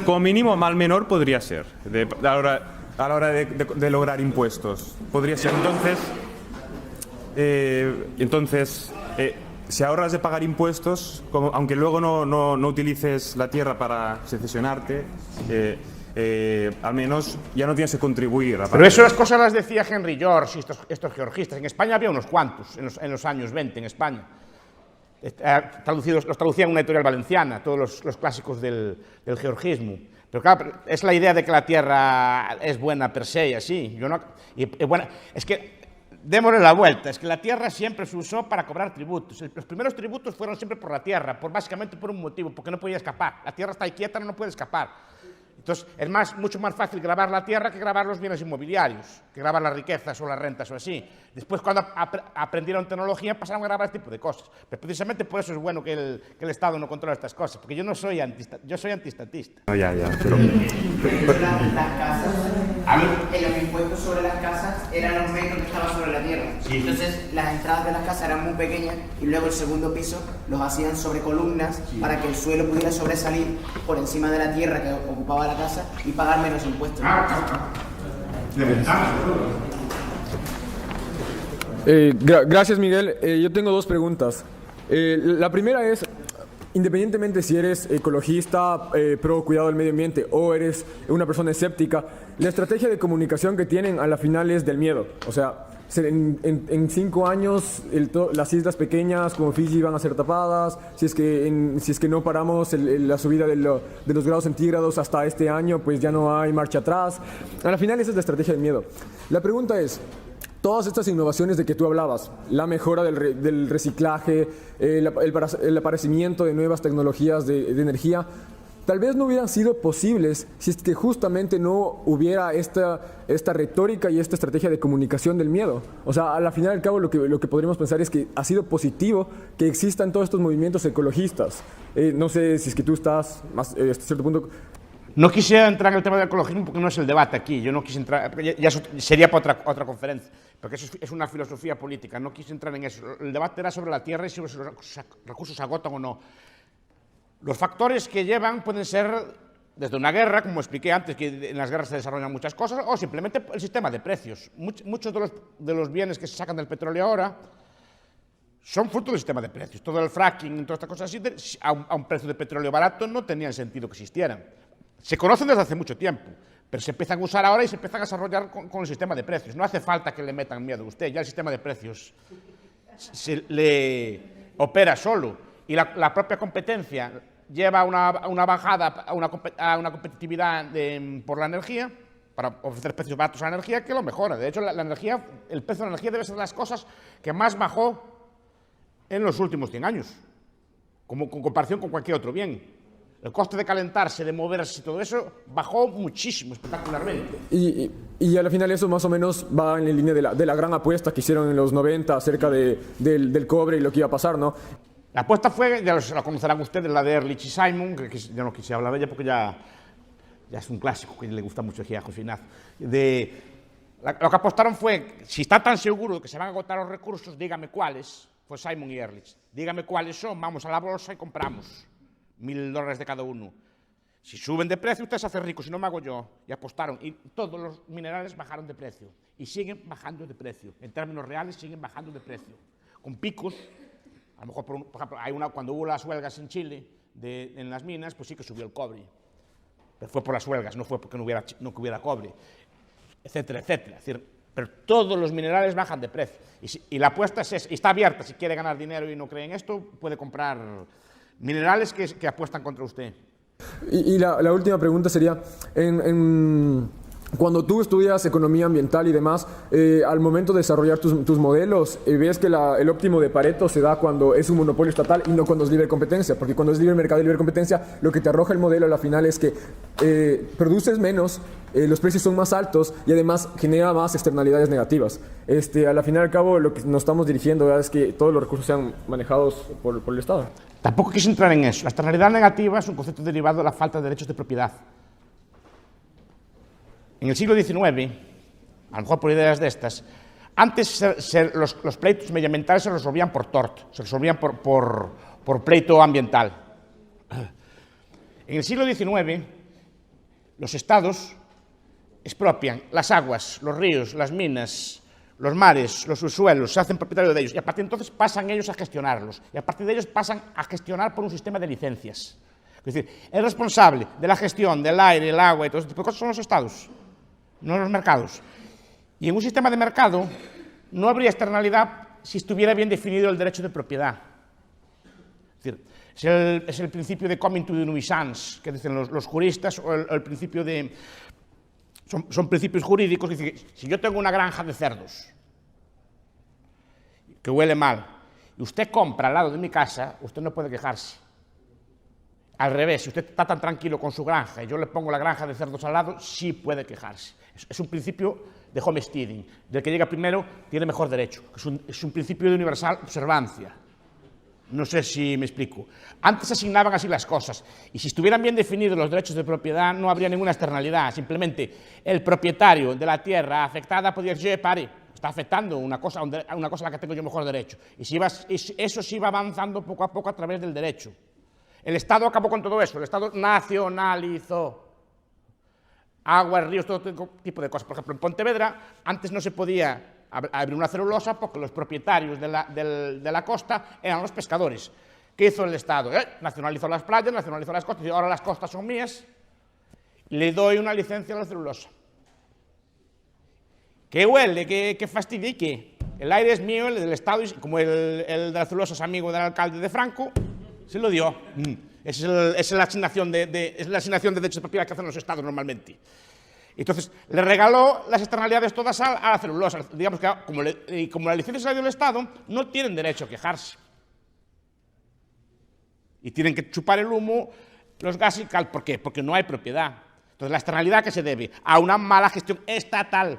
B: como mínimo, mal menor podría ser, a la hora de lograr impuestos. Podría ser. Entonces, si ahorras de pagar impuestos, aunque luego no utilices la tierra para secesionarte, al menos ya no tienes que contribuir.
A: Pero eso las cosas las decía Henry George y estos georgistas. En España había unos cuantos, en los años 20 en España. Los traducían en una editorial valenciana, todos los clásicos del georgismo. Pero claro, es la idea de que la tierra es buena per se y así. Es que démosle la vuelta, es que la tierra siempre se usó para cobrar tributos. Los primeros tributos fueron siempre por la tierra, básicamente por un motivo, porque no podía escapar. La tierra está ahí quieta, no puede escapar. Entonces, es mucho más fácil grabar la tierra que grabar los bienes inmobiliarios, que grabar las riquezas o las rentas o así. Después, cuando aprendieron tecnología, pasaron a grabar este tipo de cosas. Pero precisamente por eso es bueno que el Estado no controle estas cosas, porque yo soy antistatista.
B: No, ya.
C: Las casas, en los impuestos sobre las casas eran los metros que estaban sobre la tierra. Sí. Entonces, las entradas de las casas eran muy pequeñas y luego el segundo piso los hacían sobre columnas para que el suelo pudiera sobresalir por encima de la tierra que ocupaba la casa y pagar menos impuestos.
D: Gracias, Miguel. Yo tengo dos preguntas. La primera es, independientemente si eres ecologista, pro cuidado del medio ambiente o eres una persona escéptica, la estrategia de comunicación que tienen a la final es del miedo. O sea, en 5 años las islas pequeñas como Fiji van a ser tapadas, si es que no paramos la subida de los grados centígrados hasta este año, pues ya no hay marcha atrás. A la final esa es la estrategia del miedo. La pregunta es, todas estas innovaciones de que tú hablabas, la mejora del reciclaje, el aparecimiento de nuevas tecnologías de energía, tal vez no hubieran sido posibles si es que justamente no hubiera esta retórica y esta estrategia de comunicación del miedo. O sea, al final y al cabo lo que podríamos pensar es que ha sido positivo que existan todos estos movimientos ecologistas. No sé si es que tú estás hasta cierto punto...
A: No quisiera entrar en el tema del ecologismo porque no es el debate aquí. Yo no quise entrar, ya sería para otra conferencia, porque eso es una filosofía política. No quise entrar en eso. El debate era sobre la tierra y sobre si los recursos se agotan o no. Los factores que llevan pueden ser desde una guerra, como expliqué antes, que en las guerras se desarrollan muchas cosas, o simplemente el sistema de precios. Muchos de los bienes que se sacan del petróleo ahora son fruto del sistema de precios. Todo el fracking, todas estas cosas así, a un precio de petróleo barato no tenían sentido que existieran. Se conocen desde hace mucho tiempo, pero se empiezan a usar ahora y se empiezan a desarrollar con el sistema de precios. No hace falta que le metan miedo a usted, ya el sistema de precios se le opera solo. Y la propia competencia lleva a una bajada, a una competitividad por la energía, para ofrecer precios baratos a la energía, que lo mejora. De hecho, el precio de la energía debe ser de las cosas que más bajó en los últimos 100 años, con comparación con cualquier otro bien. El coste de calentarse, de moverse y todo eso bajó muchísimo, espectacularmente.
D: Y al final eso más o menos va en la línea de la gran apuesta que hicieron en los 90 acerca del cobre y lo que iba a pasar, ¿no?
A: La apuesta fue, ya la conocerán ustedes, la de Ehrlich y Simon, que yo no quise hablar de ella porque ya es un clásico que le gusta mucho aquí a José Ignacio. Lo que apostaron fue, si está tan seguro de que se van a agotar los recursos, dígame cuáles, fue Simon y Ehrlich, dígame cuáles son, vamos a la bolsa y compramos $1000 de cada uno. Si suben de precio, usted se hace rico, si no me hago yo. Y apostaron, y todos los minerales bajaron de precio, y siguen bajando de precio, en términos reales siguen bajando de precio, con picos. A lo mejor, por ejemplo, cuando hubo las huelgas en Chile, en las minas, pues sí que subió el cobre. Pero fue por las huelgas, no fue porque no hubiera cobre, etcétera, etcétera. Es decir, pero todos los minerales bajan de precio. Y la apuesta está abierta. Si quiere ganar dinero y no cree en esto, puede comprar minerales que apuestan contra usted.
D: Y la última pregunta sería, cuando tú estudias economía ambiental y demás, al momento de desarrollar tus modelos, ves que el óptimo de Pareto se da cuando es un monopolio estatal y no cuando es libre competencia, porque cuando es libre mercado y libre competencia, lo que te arroja el modelo a la final es que produces menos, los precios son más altos y además genera más externalidades negativas. A la final y al cabo, lo que nos estamos dirigiendo, ¿verdad?, es que todos los recursos sean manejados por el Estado.
A: Tampoco quise entrar en eso. La externalidad negativa es un concepto derivado de la falta de derechos de propiedad. En el siglo XIX, a lo mejor por ideas de estas, antes los pleitos medioambientales se resolvían por tort, se resolvían por pleito ambiental. En el siglo XIX, los estados expropian las aguas, los ríos, las minas, los mares, los subsuelos, se hacen propietarios de ellos y a partir de entonces pasan ellos a gestionarlos y a partir de ellos pasan a gestionar por un sistema de licencias. Es decir, el responsable de la gestión del aire, el agua y todo ese tipo de cosas son los estados, no los mercados. Y en un sistema de mercado no habría externalidad si estuviera bien definido el derecho de propiedad. Es decir, es el principio de coming to the nuisance, que dicen los juristas, o el principio de... Son principios jurídicos que dicen que si yo tengo una granja de cerdos que huele mal y usted compra al lado de mi casa, usted no puede quejarse. Al revés, si usted está tan tranquilo con su granja y yo le pongo la granja de cerdos al lado, sí puede quejarse. Es un principio de homesteading, del que llega primero tiene mejor derecho. Es un principio de universal observancia. No sé si me explico. Antes se asignaban así las cosas y si estuvieran bien definidos los derechos de propiedad no habría ninguna externalidad. Simplemente el propietario de la tierra afectada podría decir, pare, está afectando una cosa a la que tengo yo mejor derecho. Y eso se iba avanzando poco a poco a través del derecho. El Estado acabó con todo eso, el Estado nacionalizó aguas, ríos, todo tipo de cosas. Por ejemplo, en Pontevedra antes no se podía abrir una celulosa porque los propietarios de la costa eran los pescadores. ¿Qué hizo el Estado? Nacionalizó las playas, nacionalizó las costas, y ahora las costas son mías, le doy una licencia a la celulosa. ¿Qué huele? ¿Qué fastidia? ¿Y qué? El aire es mío, el del Estado, y como el de la celulosa es amigo del alcalde de Franco, se lo dio. Es la asignación de derechos de propiedad que hacen los estados normalmente. Entonces, le regaló las externalidades todas a la celulosa. Digamos que como la licencia se la dio el Estado, no tienen derecho a quejarse. Y tienen que chupar el humo los gases y cal. ¿Por qué? Porque no hay propiedad. Entonces, la externalidad que se debe a una mala gestión estatal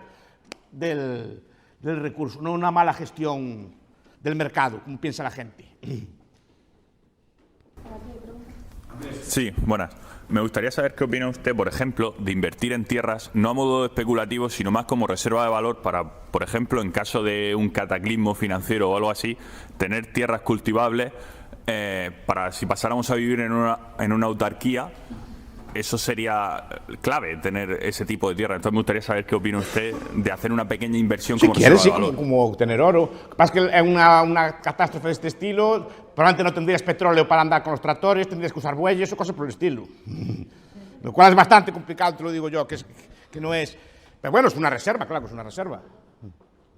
A: del recurso, no una mala gestión del mercado, como piensa la gente.
E: Sí, buenas. Me gustaría saber qué opina usted, por ejemplo, de invertir en tierras no a modo especulativo, sino más como reserva de valor para, por ejemplo, en caso de un cataclismo financiero o algo así, tener tierras cultivables para si pasáramos a vivir en una autarquía. Eso sería clave, tener ese tipo de tierra. Entonces me gustaría saber qué opina usted de hacer una pequeña inversión como reserva de valor.
A: Como tener oro. Lo que pasa es que en una catástrofe de este estilo, probablemente no tendrías petróleo para andar con los tractores, tendrías que usar bueyes o cosas por el estilo. Lo cual es bastante complicado, te lo digo yo, que no es... Pero bueno, es una reserva, claro, es una reserva.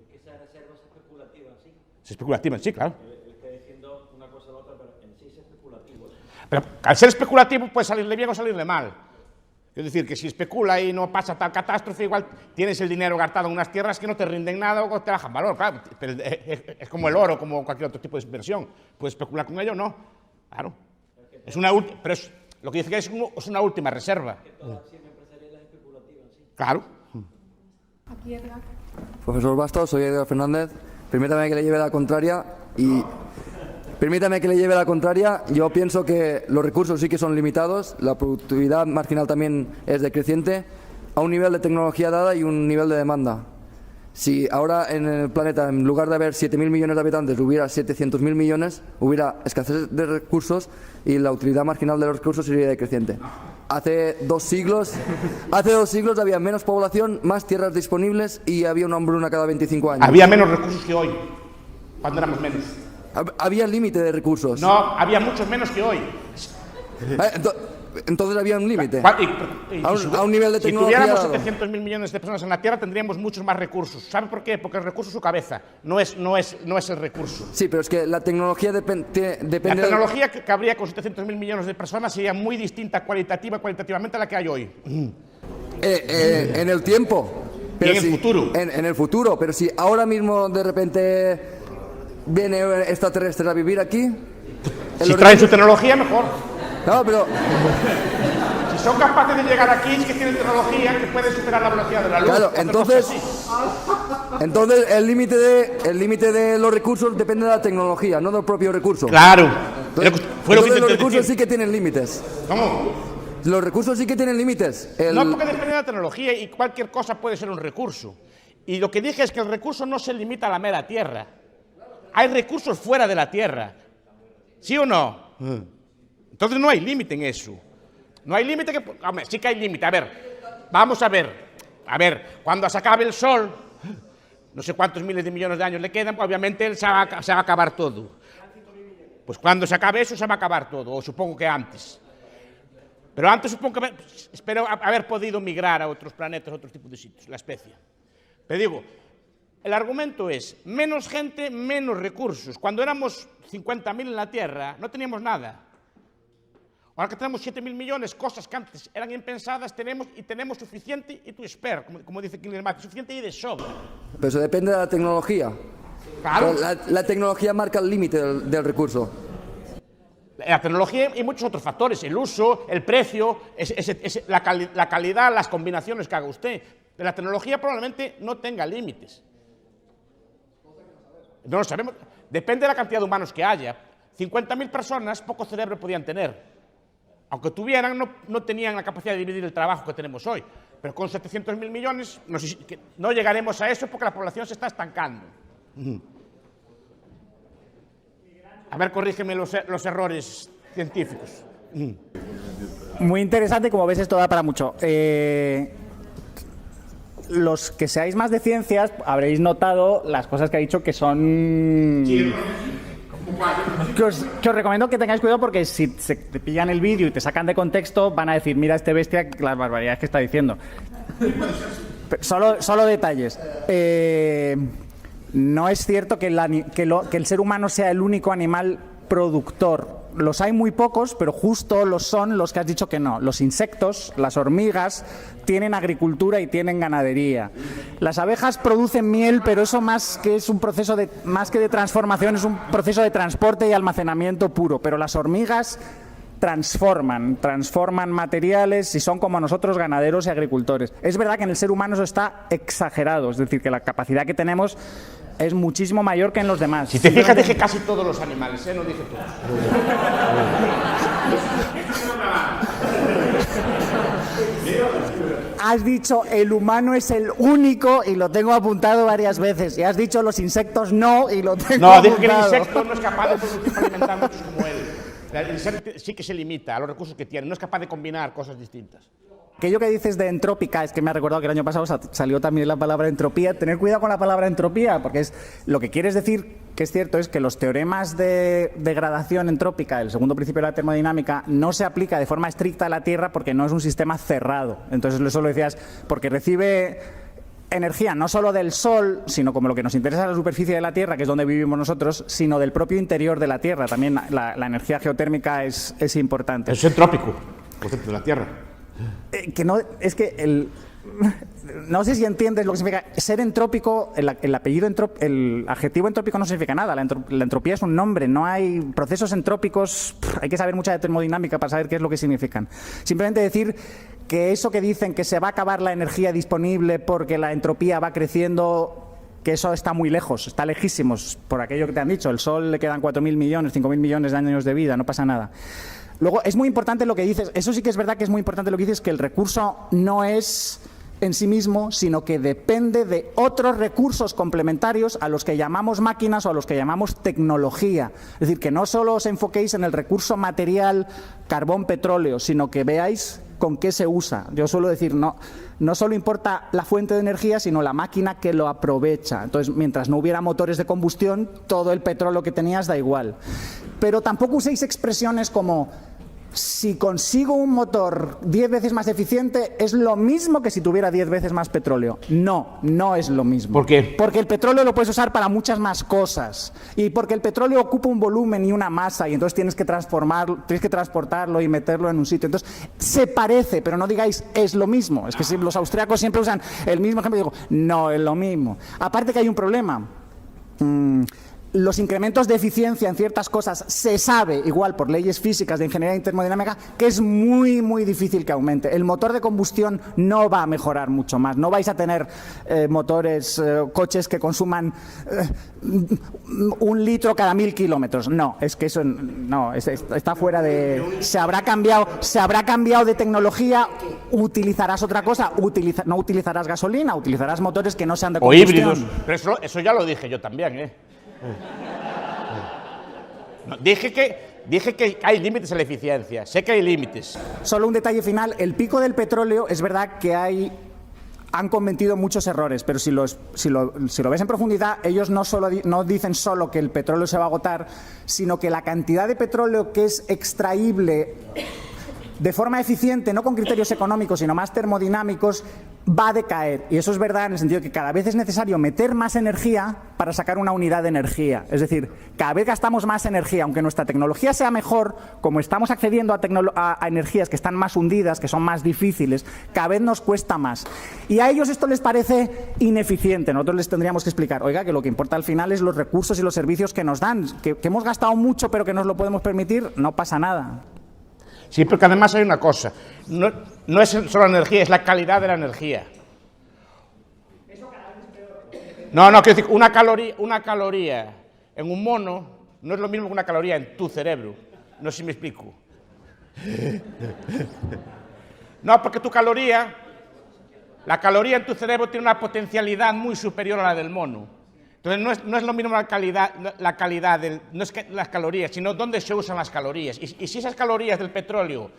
F: ¿Que esa reserva es especulativa, sí?
A: Es especulativa, sí, claro.
F: Está diciendo una cosa o la otra, pero en sí es especulativo.
A: Pero al ser especulativo puede salirle bien o salirle mal. Es decir, que si especula y no pasa tal catástrofe, igual tienes el dinero gastado en unas tierras que no te rinden nada o te bajan valor. Claro, pero es como el oro, como cualquier otro tipo de inversión. Puedes especular con ello o no. Claro. Pero Lo que dice que es una última reserva. Claro.
G: Aquí, Edgar.
H: Profesor Bastos, soy Edgar Fernández. Permítame que le lleve la contraria yo pienso que los recursos sí que son limitados, la productividad marginal también es decreciente, a un nivel de tecnología dada y un nivel de demanda. Si ahora en el planeta, en lugar de haber 7.000 millones de habitantes, hubiera 700.000 millones, hubiera escasez de recursos y la utilidad marginal de los recursos sería decreciente. Hace dos siglos había menos población, más tierras disponibles y había una hambruna cada 25 años.
A: Había menos recursos que hoy, cuando éramos menos.
H: Había límite de recursos.
A: No, había muchos menos que hoy.
H: Entonces había un límite. A un nivel de
A: si
H: tecnología.
A: Si tuviéramos 700.000 millones de personas en la Tierra, tendríamos muchos más recursos. ¿Sabe por qué? Porque el recurso es su cabeza, no es el recurso.
H: Sí, pero es que la tecnología depende.
A: La tecnología que habría con 700.000 millones de personas sería muy distinta cualitativamente a la que hay hoy.
H: En el tiempo.
A: Pero en el futuro.
H: En el futuro. Pero si ahora mismo de repente viene extraterrestre a vivir aquí.
A: Si traen su tecnología, mejor.
H: No, pero.
A: Si son capaces de llegar aquí, es que tienen tecnología que puede superar la velocidad de la luz.
H: Claro, entonces el límite de los recursos depende de la tecnología, no del propio recurso.
A: Claro.
H: Entonces los recursos sí que tienen límites.
A: ¿Cómo?
H: Los recursos sí que tienen límites.
A: No, porque depende de la tecnología y cualquier cosa puede ser un recurso. Y lo que dije es que el recurso no se limita a la mera tierra. Hay recursos fuera de la tierra. ¿Sí o no? Entonces no hay límite en eso. No hay límite que... Hombre, sí que hay límite. A ver, vamos a ver. A ver, cuando se acabe el Sol, no sé cuántos miles de millones de años le quedan, pues obviamente se va a acabar todo. Pues cuando se acabe eso, se va a acabar todo, o supongo que antes. Pero antes supongo que... Espero haber podido migrar a otros planetas, a otros tipos de sitios, la especie. Pero digo, el argumento es, menos gente, menos recursos. Cuando éramos 50.000 en la Tierra, no teníamos nada. Ahora que tenemos 7.000 millones, cosas que antes eran impensadas, tenemos suficiente y tu espera, como dice Kingler Matthews, suficiente y de sobra.
H: Pero eso depende de la tecnología.
A: Claro.
H: La tecnología marca el límite del recurso.
A: La tecnología y muchos otros factores, el uso, el precio, la calidad, las combinaciones que haga usted. La tecnología probablemente no tenga límites. No lo sabemos. Depende de la cantidad de humanos que haya. 50.000 personas, poco cerebro podían tener. Aunque tuvieran, no tenían la capacidad de dividir el trabajo que tenemos hoy. Pero con 700.000 millones no llegaremos a eso porque la población se está estancando. A ver, corrígeme los errores científicos.
I: Muy interesante, como ves, esto da para mucho. Los que seáis más de ciencias habréis notado las cosas que ha dicho que son... Que os recomiendo que tengáis cuidado porque si te pillan el vídeo y te sacan de contexto van a decir, mira este bestia las barbaridades que está diciendo. Solo detalles. No es cierto que el ser humano sea el único animal productor. Los hay muy pocos, pero justo son los que has dicho que no. Los insectos, las hormigas, tienen agricultura y tienen ganadería. Las abejas producen miel, pero eso más que de transformación, es un proceso de transporte y almacenamiento puro. Pero las hormigas transforman materiales y son como nosotros ganaderos y agricultores. Es verdad que en el ser humano eso está exagerado, es decir, que la capacidad que tenemos es muchísimo mayor que en los demás.
A: Si te fijas, dije casi todos los animales, no dije todos.
I: Has dicho el humano es el único y lo tengo apuntado varias veces. Y has dicho los insectos no y lo tengo apuntado.
A: No, dije que el insecto no es capaz de producir para alimentar muchos como él. El insecto sí que se limita a los recursos que tiene, no es capaz de combinar cosas distintas.
I: Aquello que dices de entrópica, es que me ha recordado que el año pasado salió también la palabra entropía. Tener cuidado con la palabra entropía, porque lo que quieres decir, que es cierto, es que los teoremas de degradación entrópica, el segundo principio de la termodinámica, no se aplica de forma estricta a la Tierra porque no es un sistema cerrado. Entonces eso lo decías, porque recibe energía no solo del Sol, sino como lo que nos interesa es la superficie de la Tierra, que es donde vivimos nosotros, sino del propio interior de la Tierra. También la energía geotérmica es importante.
A: Es entrópico, concepto de la Tierra.
I: Que no, es que no sé si entiendes lo que significa ser entrópico. El adjetivo entrópico no significa nada. La entropía es un nombre. No hay procesos entrópicos. Hay que saber mucha de termodinámica para saber qué es lo que significan. Simplemente decir que eso que dicen que se va a acabar la energía disponible porque la entropía va creciendo, que eso está muy lejos, está lejísimos por aquello que te han dicho. El Sol le quedan 4.000 millones, 5.000 millones de años de vida, no pasa nada. Luego, es muy importante lo que dices, eso sí que es verdad que es muy importante lo que dices, que el recurso no es en sí mismo, sino que depende de otros recursos complementarios a los que llamamos máquinas o a los que llamamos tecnología. Es decir, que no solo os enfoquéis en el recurso material, carbón, petróleo, sino que veáis con qué se usa. Yo suelo decir, no solo importa la fuente de energía, sino la máquina que lo aprovecha. Entonces, mientras no hubiera motores de combustión, todo el petróleo que tenías da igual. Pero tampoco uséis expresiones como: si consigo un motor 10 veces más eficiente, es lo mismo que si tuviera 10 veces más petróleo. No, no es lo mismo.
A: ¿Por qué?
I: Porque el petróleo lo puedes usar para muchas más cosas. Y porque el petróleo ocupa un volumen y una masa, y entonces tienes que transportarlo y meterlo en un sitio. Entonces, se parece, pero no digáis es lo mismo. Es que si los austriacos siempre usan el mismo ejemplo, digo, no es lo mismo. Aparte que hay un problema. Los incrementos de eficiencia en ciertas cosas se sabe, igual por leyes físicas de ingeniería termodinámica, que es muy, muy difícil que aumente. El motor de combustión no va a mejorar mucho más. No vais a tener coches que consuman 1 litro cada 1.000 kilómetros. No, es que eso no, está fuera de... Se habrá cambiado de tecnología, utilizarás otra cosa, no utilizarás gasolina, utilizarás motores que no sean de combustión.
A: O híbridos. Pero eso ya lo dije yo también, ¿eh? No, dije que hay límites en la eficiencia, sé que hay límites.
I: Solo un detalle final, el pico del petróleo, es verdad que han cometido muchos errores, pero si lo ves en profundidad, ellos no dicen solo que el petróleo se va a agotar, sino que la cantidad de petróleo que es extraíble de forma eficiente, no con criterios económicos, sino más termodinámicos, va a decaer. Y eso es verdad en el sentido de que cada vez es necesario meter más energía para sacar una unidad de energía. Es decir, cada vez gastamos más energía, aunque nuestra tecnología sea mejor, como estamos accediendo a energías que están más hundidas, que son más difíciles, cada vez nos cuesta más. Y a ellos esto les parece ineficiente. Nosotros les tendríamos que explicar, oiga, que lo que importa al final es los recursos y los servicios que nos dan, que hemos gastado mucho pero que nos lo podemos permitir, no pasa nada.
A: Sí, porque además hay una cosa, no es solo la energía, es la calidad de la energía. No, quiero decir, una caloría en un mono no es lo mismo que una caloría en tu cerebro. No sé si me explico. No, porque la caloría en tu cerebro tiene una potencialidad muy superior a la del mono. Entonces no es lo mismo la calidad no es que las calorías, sino dónde se usan las calorías. Y si esas calorías del petróleo,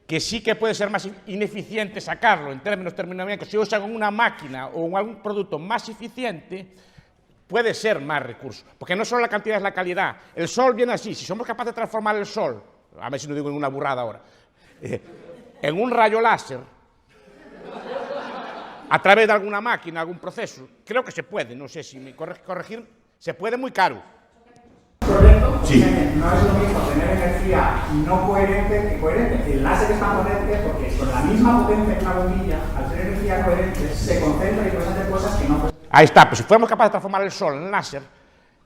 A: que sí que puede ser más ineficiente sacarlo en términos termodinámicos, se usan en una máquina o en algún producto más eficiente, puede ser más recurso. Porque no solo la cantidad es la calidad. El Sol viene así. Si somos capaces de transformar el Sol, a ver si no digo ninguna burrada ahora, en un rayo láser, a través de alguna máquina, algún proceso, creo que se puede, no sé si me corregir, se puede muy caro.
I: ¿Correcto?
A: Sí.
I: No es lo mismo tener energía no coherente que coherente. El láser es tan potente porque con la misma potencia que una bombilla, al tener energía coherente, se concentra y puedes hacer cosas que no...
A: Ahí está, pues si fuéramos capaces de transformar el Sol en láser,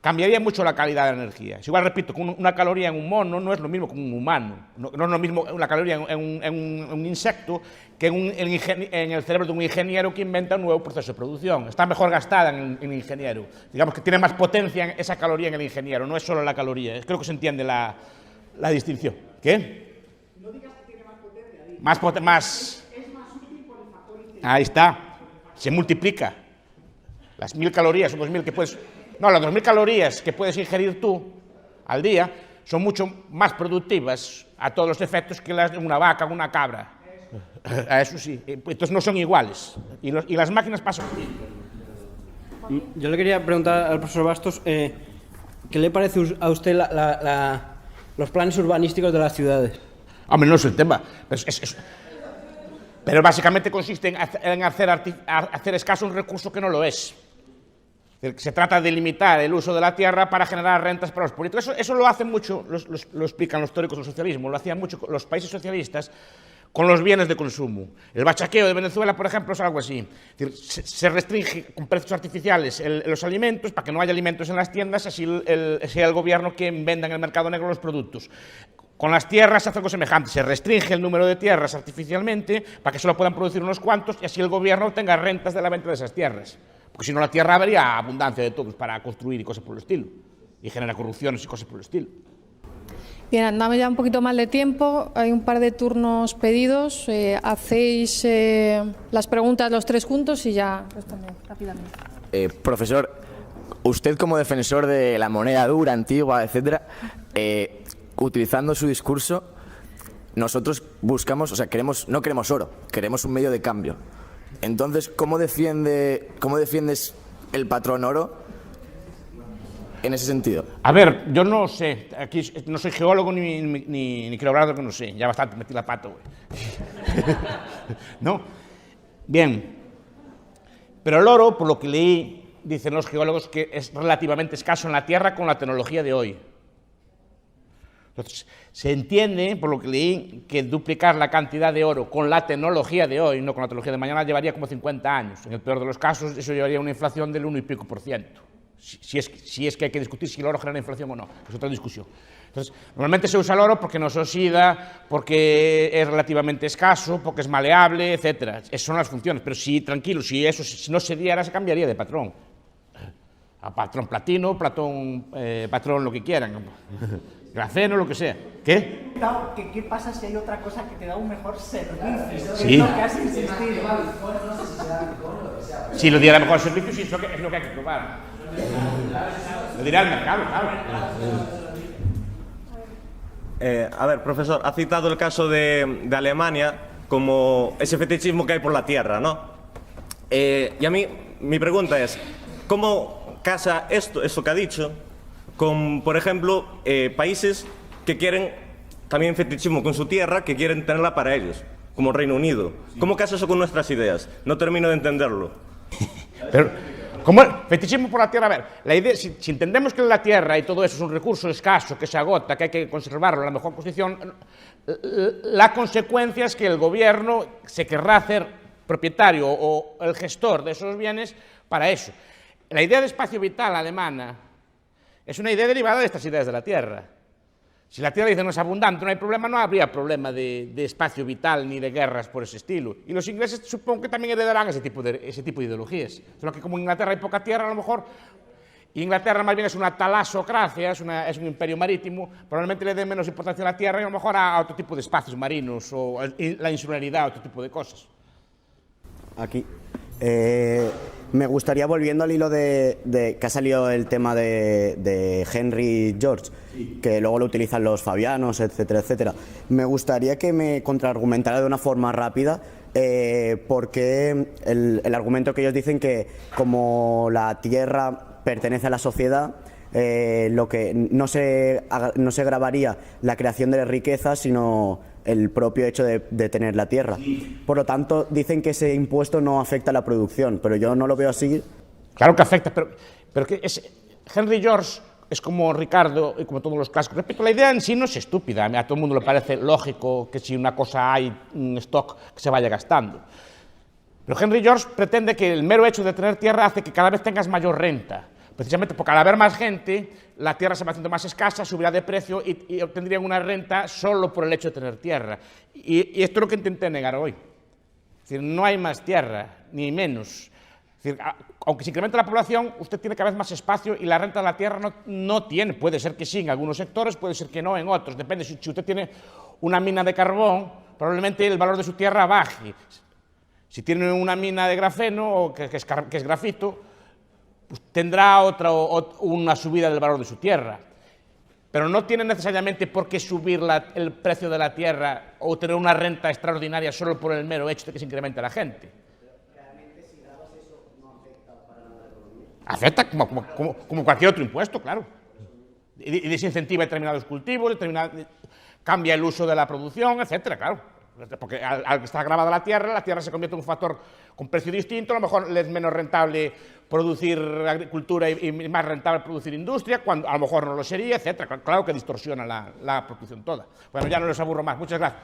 A: cambiaría mucho la calidad de la energía. Es igual, repito, que una caloría en un mono no es lo mismo que un humano. No es lo mismo una caloría en un insecto que en el cerebro de un ingeniero que inventa un nuevo proceso de producción. Está mejor gastada en el ingeniero. Digamos que tiene más potencia esa caloría en el ingeniero, no es solo la caloría. Creo que se entiende la distinción. ¿Qué?
I: No digas que tiene más potencia.
A: Es más
I: útil por el factor interior.
A: Ahí está. Se multiplica. Las 1.000 calorías o 2.000 que puedes... No, las 2.000 calorías que puedes ingerir tú al día son mucho más productivas a todos los efectos que las de una vaca o una cabra. A eso sí. Entonces no son iguales. Y las máquinas pasan.
J: Yo le quería preguntar al profesor Bastos, ¿qué le parece a usted los planes urbanísticos de las ciudades?
A: Hombre, no es el tema. Pero básicamente consiste en hacer escaso un recurso que no lo es. Se trata de limitar el uso de la tierra para generar rentas para los políticos. Eso lo hacen mucho, lo explican los teóricos del socialismo, lo hacían mucho los países socialistas con los bienes de consumo. El bachaqueo de Venezuela, por ejemplo, es algo así. Es decir, se restringe con precios artificiales los alimentos para que no haya alimentos en las tiendas, así sea el gobierno quien venda en el mercado negro los productos. Con las tierras se hace algo semejante, se restringe el número de tierras artificialmente para que solo puedan producir unos cuantos y así el gobierno obtenga rentas de la venta de esas tierras. Porque si no, la tierra habría abundancia de todos para construir y cosas por el estilo. Y genera corrupciones y cosas por el estilo.
G: Bien, andamos ya un poquito más de tiempo. Hay un par de turnos pedidos. Hacéis las preguntas los tres juntos y ya respondemos rápidamente.
K: Profesor, usted como defensor de la moneda dura, antigua, etcétera, utilizando su discurso, nosotros buscamos, o sea, no queremos oro, queremos un medio de cambio. Entonces, ¿cómo defiendes el patrón oro en ese sentido?
A: A ver, yo no sé, aquí no soy geólogo ni quiero hablar de lo que no sé, ya bastante metí la pata, güey. ¿No? Bien, pero el oro, por lo que leí, dicen los geólogos que es relativamente escaso en la Tierra con la tecnología de hoy. Entonces, se entiende, por lo que leí, que duplicar la cantidad de oro con la tecnología de hoy, no con la tecnología de mañana, llevaría como 50 años. En el peor de los casos, eso llevaría a una inflación del 1 y pico %. Si es que hay que discutir si el oro genera inflación o no, es otra discusión. Entonces, normalmente se usa el oro porque no se oxida, porque es relativamente escaso, porque es maleable, etc. Esas son las funciones, pero si no se diera, se cambiaría de patrón. A patrón platino, patrón lo que quieran, grafeno, lo que sea. ¿Qué?
I: ¿Qué pasa si hay otra cosa que te da un mejor servicio?
A: Sí.
I: Es lo que has insistido.
A: Si lo diera mejor servicio, sí, es lo que hay que probar. Lo dirá el mercado, claro.
L: A ver, profesor, ha citado el caso de Alemania como ese fetichismo que hay por la tierra, ¿no? Y a mí, mi pregunta es, ¿cómo casa esto que ha dicho con, por ejemplo, países que quieren también fetichismo con su tierra, que quieren tenerla para ellos, como Reino Unido? ¿Cómo casa eso con nuestras ideas? No termino de entenderlo.
A: Pero, ¿cómo? Fetichismo por la tierra. A ver, la idea, si entendemos que la tierra y todo eso es un recurso escaso, que se agota, que hay que conservarlo en la mejor posición, la consecuencia es que el gobierno se querrá hacer propietario o el gestor de esos bienes para eso. La idea de espacio vital alemana es una idea derivada de estas ideas de la tierra. Si la tierra dice no es abundante, no hay problema, no habría problema de espacio vital ni de guerras por ese estilo. Y los ingleses supongo que también heredarán ese tipo de ideologías. Solo que como en Inglaterra hay poca tierra, a lo mejor Inglaterra más bien es una talasocracia, es un imperio marítimo, probablemente le dé menos importancia a la tierra y a lo mejor a otro tipo de espacios marinos o la insularidad, otro tipo de cosas.
M: Aquí. Me gustaría, volviendo al hilo de que ha salido el tema de Henry George, que luego lo utilizan los fabianos, etcétera, etcétera. Me gustaría que me contraargumentara de una forma rápida porque el argumento que ellos dicen que como la tierra pertenece a la sociedad, lo que no se gravaría la creación de riqueza, sino el propio hecho de tener la tierra. Por lo tanto, dicen que ese impuesto no afecta a la producción, pero yo no lo veo así.
A: Claro que afecta, pero que Henry George es como Ricardo y como todos los clásicos. Repito, la idea en sí no es estúpida, a todo el mundo le parece lógico que si una cosa hay un stock que se vaya gastando. Pero Henry George pretende que el mero hecho de tener tierra hace que cada vez tengas mayor renta. Precisamente porque al haber más gente, la tierra se va haciendo más escasa, subirá de precio y obtendrían una renta solo por el hecho de tener tierra. Y esto es lo que intenté negar hoy. Es decir, no hay más tierra, ni menos. Es decir, aunque se incremente la población, usted tiene cada vez más espacio y la renta de la tierra no tiene. Puede ser que sí en algunos sectores, puede ser que no en otros. Depende, si usted tiene una mina de carbón, probablemente el valor de su tierra baje. Si tiene una mina de grafeno, o que es grafito, pues tendrá una subida del valor de su tierra. Pero no tiene necesariamente por qué subir el precio de la tierra o tener una renta extraordinaria solo por el mero hecho de que se incremente la gente.
M: ¿Realmente si grabas eso no afecta para nada a la economía?
A: Afecta como cualquier otro impuesto, claro. Y desincentiva determinados cultivos, cambia el uso de la producción, etcétera, claro. Porque al que está grabada la tierra se convierte en un factor con precio distinto, a lo mejor le es menos rentable producir agricultura y más rentable producir industria, cuando a lo mejor no lo sería, etcétera. Claro que distorsiona la producción toda. Bueno, ya no les aburro más. Muchas gracias.